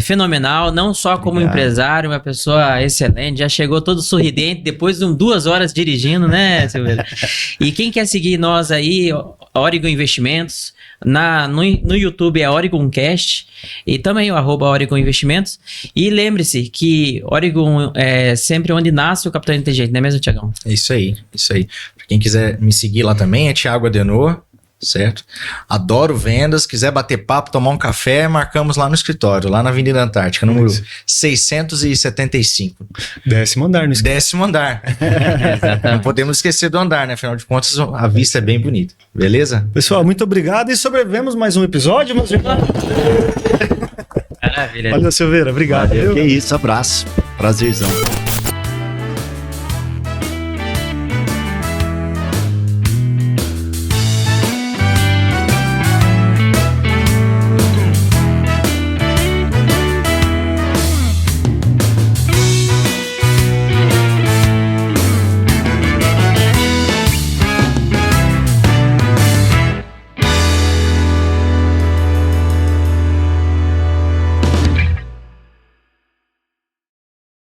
fenomenal, não só como Obrigado. empresário, uma pessoa excelente, já chegou todo sorridente depois de 2 horas dirigindo, né, Silveira? E quem quer seguir nós aí, Oregon Investimentos, no YouTube é OregonCast e também o @Oregon Investimentos. E lembre-se que Oregon é sempre onde nasce o capital inteligente, não é mesmo, Tiagão? É isso aí, isso aí. Pra quem quiser me seguir lá também, é Thiago Adenor, certo? Adoro vendas, quiser bater papo, tomar um café, marcamos lá no escritório, lá na Avenida Antártica, número 675. 10º andar no escritório. 10º andar. Não podemos esquecer do andar, né? Afinal de contas, a vista é bem bonita. Beleza? Pessoal, muito obrigado e sobrevivemos mais um episódio, meus irmãos. Maravilha. Valeu, Silveira. Obrigado. Valeu, viu? que isso, abraço. Prazerzão.